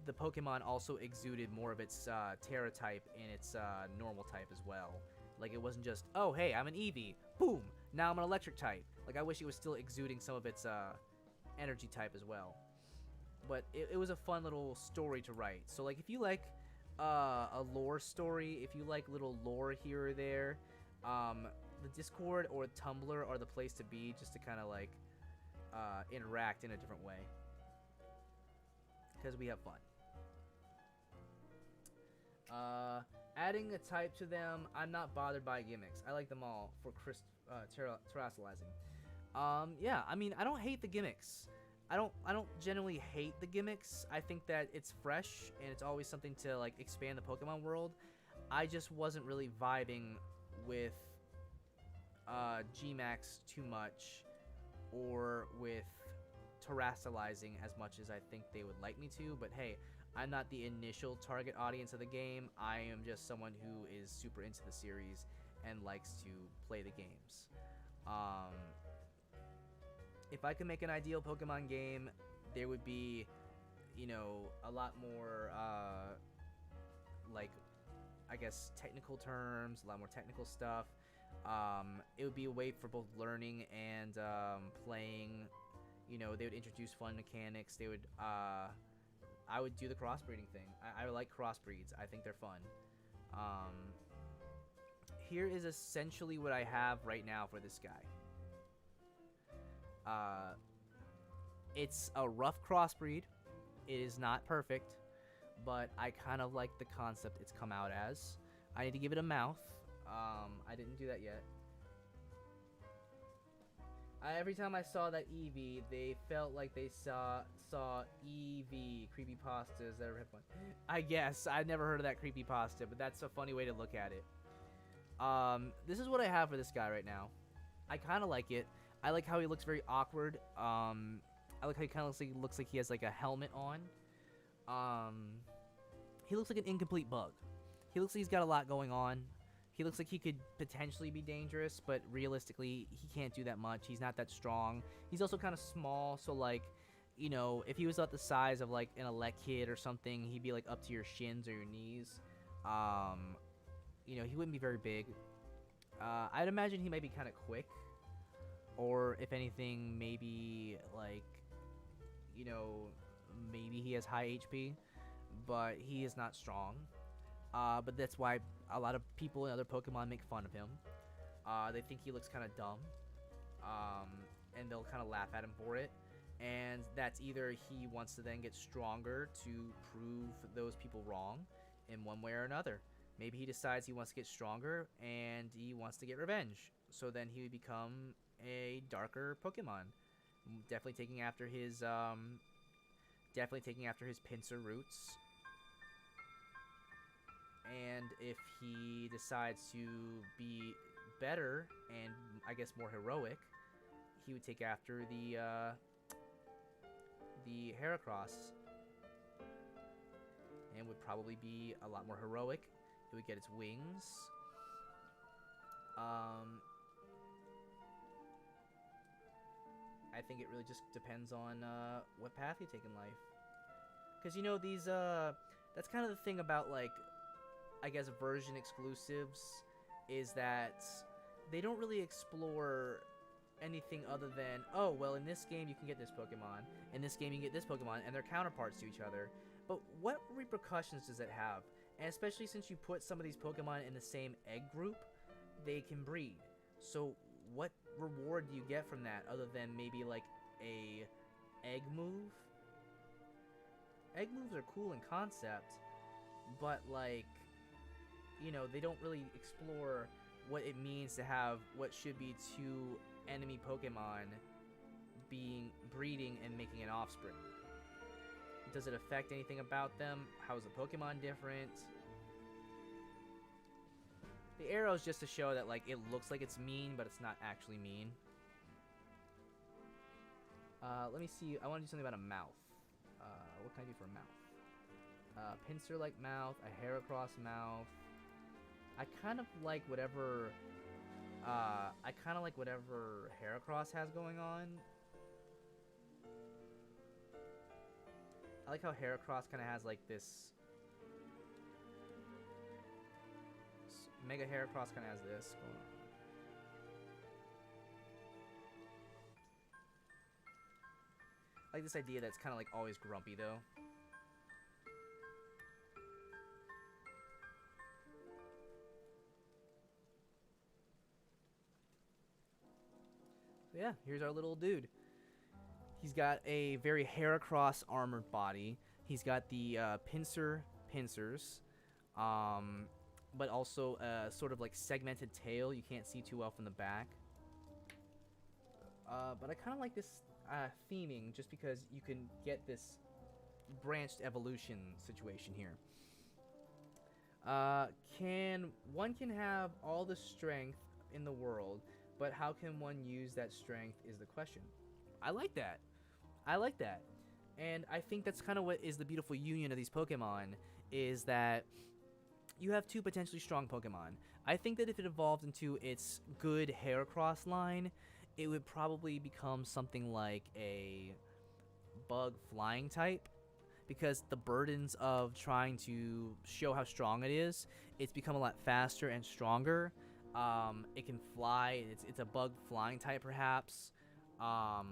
the Pokemon also exuded more of its Terra type in its normal type as well. Like it wasn't just, oh hey, I'm an Eevee, boom, now I'm an electric type. Like I wish it was still exuding some of its energy type as well. But it was a fun little story to write. So like if you like a lore story, if you like little lore here or there, the Discord or Tumblr are the place to be, just to kind of like interact in a different way, because we have fun. Adding a type to them, I'm not bothered by gimmicks. I like them all for terrestrializing. Yeah, I mean, I don't hate the gimmicks. I don't generally hate the gimmicks. I think that it's fresh and it's always something to like expand the Pokemon world. I just wasn't really vibing with Gmax too much, or with terrestrializing as much as I think they would like me to. But hey, I'm not the initial target audience of the game. I am just someone who is super into the series and likes to play the games. If I could make an ideal Pokemon game, there would be, you know, a lot more, like, I guess, technical terms, a lot more technical stuff. It would be a way for both learning and playing. You know, they would introduce fun mechanics. They would, I would do the crossbreeding thing. I like crossbreeds. I think they're fun. Here is essentially what I have right now for this guy. It's a rough crossbreed. It is not perfect, but I kind of like the concept it's come out as. I need to give it a mouth. I didn't do that yet. Every time I saw that Eevee, they felt like they saw Eevee creepypastas that are fun. I guess I never heard of that creepypasta, but that's a funny way to look at it. This is what I have for this guy right now. I kind of like it. I like how he looks very awkward. I like how he kind of looks like he has like a helmet on. He looks like an incomplete bug. He looks like he's got a lot going on. He looks like he could potentially be dangerous, but realistically, he can't do that much. He's not that strong. He's also kind of small, so like, you know, if he was about the size of like an Elekid or something, he'd be like up to your shins or your knees. You know, he wouldn't be very big. I'd imagine he might be kind of quick, or if anything, maybe like, you know, maybe he has high HP, but he is not strong. But that's why a lot of people and other Pokemon make fun of him. They think he looks kind of dumb, and they'll kind of laugh at him for it. And that's either he wants to then get stronger to prove those people wrong in one way or another. Maybe he decides he wants to get stronger and he wants to get revenge. So then he would become a darker Pokemon, definitely taking after his Pinsir roots. And if he decides to be better and I guess more heroic, he would take after the Heracross, and would probably be a lot more heroic. It would get its wings. I think it really just depends on what path you take in life. Because, you know, these, that's kind of the thing about, like, I guess version exclusives, is that they don't really explore anything other than, oh, well, in this game you can get this Pokemon, in this game you can get this Pokemon, and they're counterparts to each other. But what repercussions does it have? And especially since you put some of these Pokemon in the same egg group, they can breed. So what reward do you get from that other than maybe like a egg move? Egg moves are cool in concept, but like, you know, they don't really explore what it means to have what should be two enemy Pokemon breeding and making an offspring. Does it affect anything about them? How is the Pokemon different? The arrow is just to show that, like, it looks like it's mean, but it's not actually mean. Let me see. I want to do something about a mouth. What can I do for a mouth? Pinsir-like mouth, a Heracross mouth. I kind of like whatever Heracross has going on. I like how Heracross kind of has like this. Mega Heracross kind of has this going on. I like this idea that it's kind of like always grumpy though. So yeah, here's our little dude. He's got a very Heracross armored body. He's got the pincers, but also a sort of like segmented tail. You can't see too well from the back. But I kind of like this theming just because you can get this branched evolution situation here. One can have all the strength in the world, but how can one use that strength is the question. I like that. I like that. And I think that's kind of what is the beautiful union of these Pokemon, is that you have two potentially strong Pokemon. I think that if it evolved into its good Heracross line, it would probably become something like a bug flying type, because the burdens of trying to show how strong it is, it's become a lot faster and stronger. It can fly. It's a bug flying type perhaps. Um,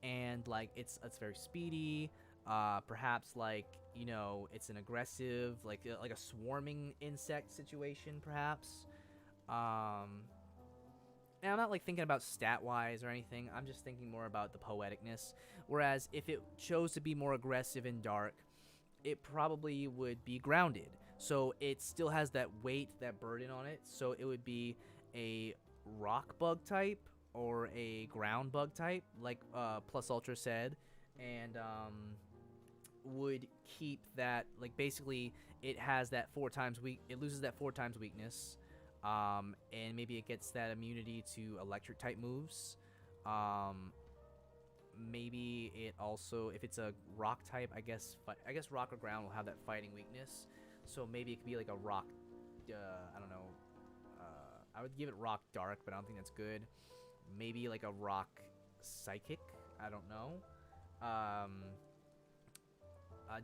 and like it's very speedy. Perhaps like it's an aggressive like a swarming insect situation perhaps. Um, and I'm not like thinking about stat wise or anything. I'm just thinking more about the poeticness. Whereas if it chose to be more aggressive and dark, it probably would be grounded. So it still has that weight, that burden on it. So it would be a rock bug type or a ground bug type, like Plus Ultra said, and would keep that like basically it has that 4 times weak. It loses that 4 times weakness, and maybe it gets that immunity to electric type moves. Um, Maybe it also, if it's a rock type, I guess rock or ground will have that fighting weakness. So maybe it could be like a rock. I don't know. I would give it rock dark, but I don't think that's good. Maybe like a rock psychic. I don't know. Um,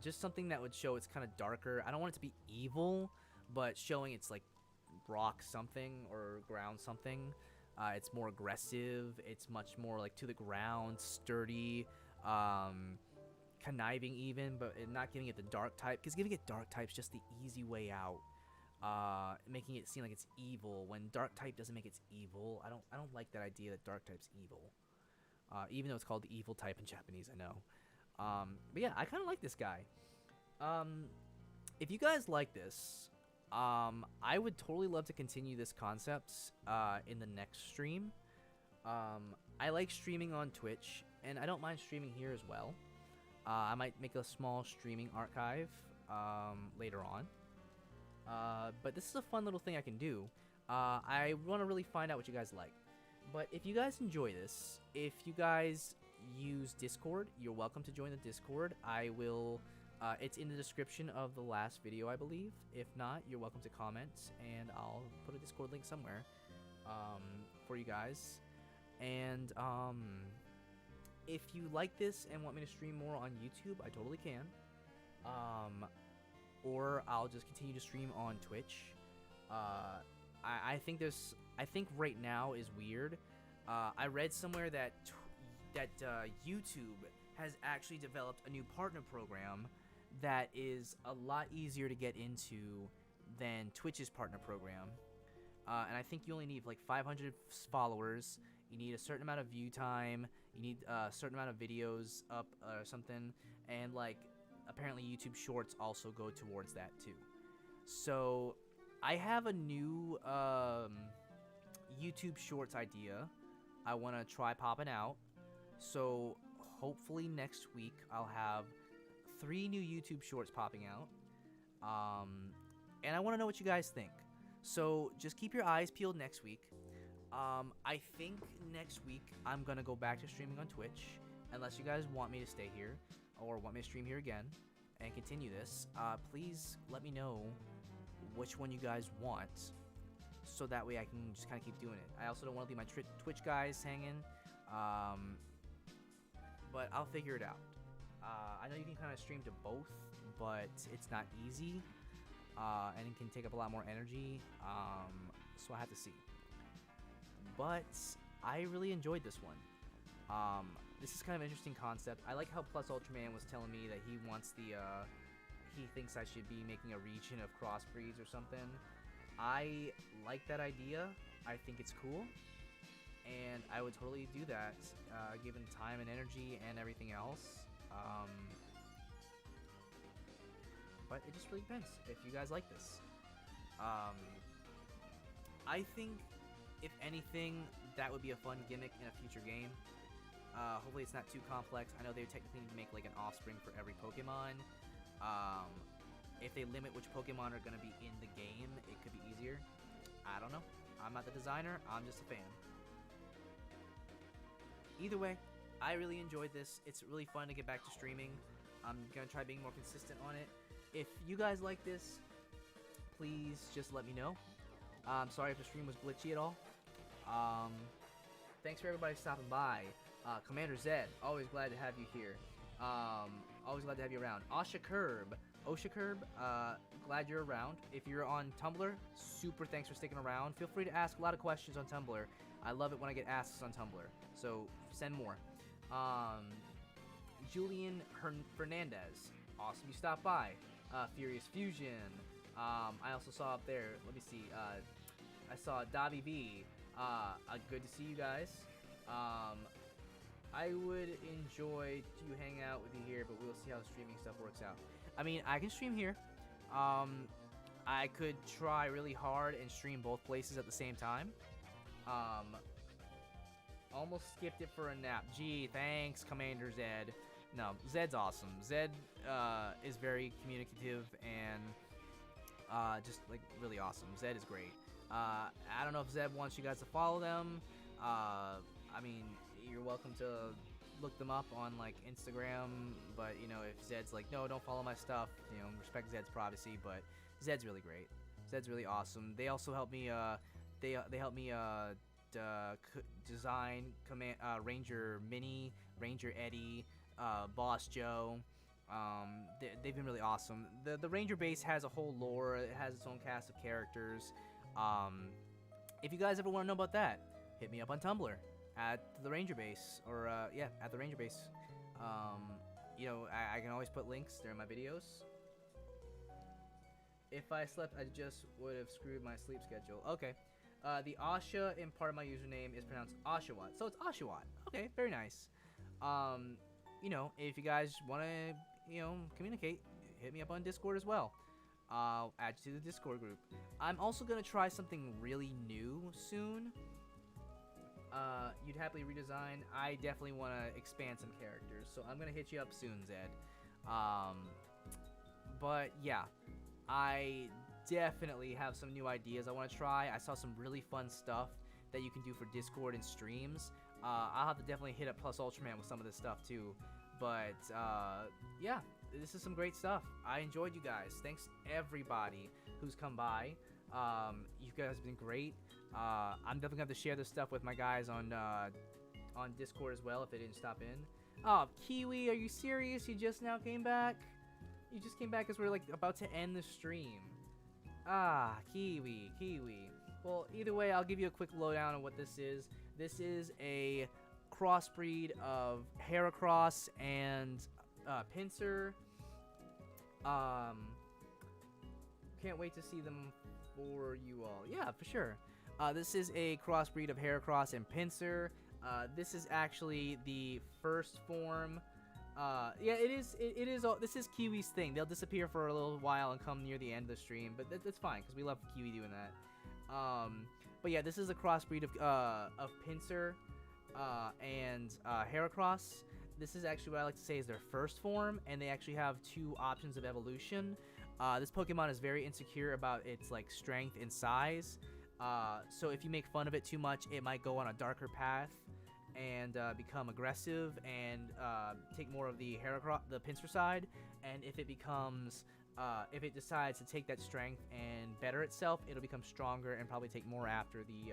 just something that would show it's kind of darker. I don't want it to be evil, but showing it's like rock something or ground something. It's more aggressive. It's much more like to the ground, sturdy, conniving even, but not giving it the dark type. Because giving it dark type's just the easy way out. Making it seem like it's evil when dark type doesn't make it evil. I don't like that idea that dark type's evil. Even though it's called the evil type in Japanese, I know. But yeah, I kind of like this guy. If you guys like this, I would totally love to continue this concept in the next stream. I like streaming on Twitch, and I don't mind streaming here as well. I might make a small streaming archive later on. But this is a fun little thing I can do. I want to really find out what you guys like. But if you guys enjoy this, if you guys use Discord, you're welcome to join the Discord. I will... it's in the description of the last video, I believe. If not, you're welcome to comment, and I'll put a Discord link somewhere for you guys. And if you like this and want me to stream more on YouTube, I totally can. Or I'll just continue to stream on Twitch. I think right now is weird. I read somewhere that YouTube has actually developed a new partner program that is a lot easier to get into than Twitch's partner program. And I think you only need like 500 followers. You need a certain amount of view time. You need a certain amount of videos up or something. And like apparently YouTube Shorts also go towards that too. So I have a new YouTube Shorts idea I want to try popping out. So hopefully next week I'll have 3 new YouTube Shorts popping out. And I want to know what you guys think. So just keep your eyes peeled next week. I think next week I'm going to go back to streaming on Twitch. Unless you guys want me to stay here or want me to stream here again and continue this. Please let me know which one you guys want. So that way I can just kind of keep doing it. I also don't want to leave my Twitch guys hanging. But I'll figure it out. I know you can kind of stream to both, but it's not easy. And it can take up a lot more energy. So I have to see. But I really enjoyed this one. This is kind of an interesting concept. I like how Plus Ultraman was telling me that he wants he thinks I should be making a region of crossbreeds or something. I like that idea. I think it's cool. And I would totally do that, given time and energy and everything else. But it just really depends if you guys like this. I think, if anything, that would be a fun gimmick in a future game. Hopefully it's not too complex. I know they technically need to make like an offspring for every Pokemon. If they limit which Pokemon are going to be in the game, it could be easier. I don't know. I'm not the designer. I'm just a fan. Either way, I really enjoyed this. It's really fun to get back to streaming. I'm going to try being more consistent on it. If you guys like this, please just let me know. I'm sorry if the stream was glitchy at all. Thanks for everybody stopping by. Commander Zed, always glad to have you here. Always glad to have you around. Asha Curb, Oshicurb, glad you're around. If you're on Tumblr, super thanks for sticking around. Feel free to ask a lot of questions on Tumblr. I love it when I get asks on Tumblr, so send more. Julian Fernandez, awesome you stopped by. Furious Fusion, I also saw up there, let me see, I saw Davi V, good to see you guys. I would enjoy to hang out with you here, but we'll see how the streaming stuff works out. I mean, I can stream here. I could try really hard and stream both places at the same time. Almost skipped it for a nap. Gee, thanks, Commander Zed. No, Zed's awesome. Zed is very communicative and just like really awesome. Zed is great. I don't know if Zed wants you guys to follow them. I mean, you're welcome to look them up on like Instagram, but you know, if Zed's like, no, don't follow my stuff, you know, respect Zed's privacy, but Zed's really great. Zed's really awesome. They also help me they help me design Ranger Mini, Ranger Eddie, Boss Joe. They've been really awesome. The Ranger base has a whole lore. It has its own cast of characters. If you guys ever want to know about that, hit me up on Tumblr at the Ranger base, or yeah, at the Ranger base. You know, I can always put links during my videos. If I slept, I just would have screwed my sleep schedule. Okay. The Asha in part of my username is pronounced Oshawott, so it's Oshawott. Okay, very nice. You know, if you guys want to, you know, communicate, hit me up on Discord as well. I'll add you to the Discord group. I'm also gonna try something really new soon. You'd happily redesign. I definitely want to expand some characters, so I'm gonna hit you up soon, Zed. But yeah, I definitely have some new ideas I want to try. I saw some really fun stuff that you can do for Discord and streams. I'll have to definitely hit up Plus Ultraman with some of this stuff too. But yeah, this is some great stuff. I enjoyed you guys. Thanks everybody who's come by. You guys have been great. I'm definitely gonna have to share this stuff with my guys on Discord as well if they didn't stop in. Oh, Kiwi, are you serious? You just now came back? You just came back as we're like about to end the stream. Ah, Kiwi. Well, either way, I'll give you a quick lowdown on what this is. This is a crossbreed of Heracross and Pinsir. Can't wait to see them for you all. Yeah, for sure. This is a crossbreed of Heracross and Pinsir. This is actually the first form. Yeah, it is. This is Kiwi's thing. They'll disappear for a little while and come near the end of the stream, but that's fine because we love Kiwi doing that. But yeah, this is a crossbreed of Pinsir and Heracross. This is actually what I like to say is their first form, and they actually have two options of evolution. This Pokemon is very insecure about its like strength and size. So if you make fun of it too much, it might go on a darker path and become aggressive and take more of the Pinsir side. And if it becomes, if it decides to take that strength and better itself, it'll become stronger and probably take more after the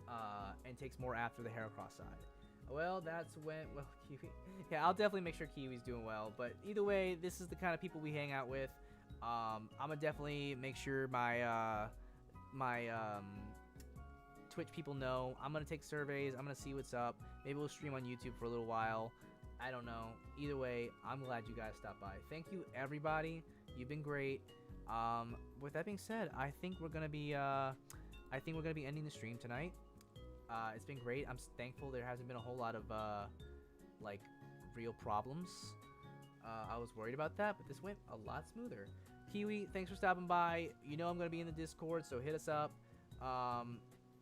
Heracross side. Well, that's when, well, Kiwi, yeah, I'll definitely make sure Kiwi's doing well. But either way, this is the kind of people we hang out with. I'm gonna definitely make sure my Twitch people know. I'm gonna take surveys. I'm gonna see what's up. Maybe we'll stream on YouTube for a little while. I don't know. Either way, I'm glad you guys stopped by. Thank you, everybody. You've been great. With that being said, I think we're gonna be ending the stream tonight. It's been great. I'm thankful there hasn't been a whole lot of like real problems. I was worried about that, but this went a lot smoother. Kiwi, thanks for stopping by. You know I'm gonna be in the Discord, so hit us up.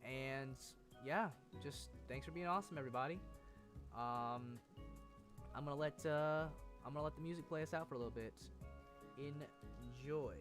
And yeah, just thanks for being awesome, everybody. I'm gonna let the music play us out for a little bit. Enjoy.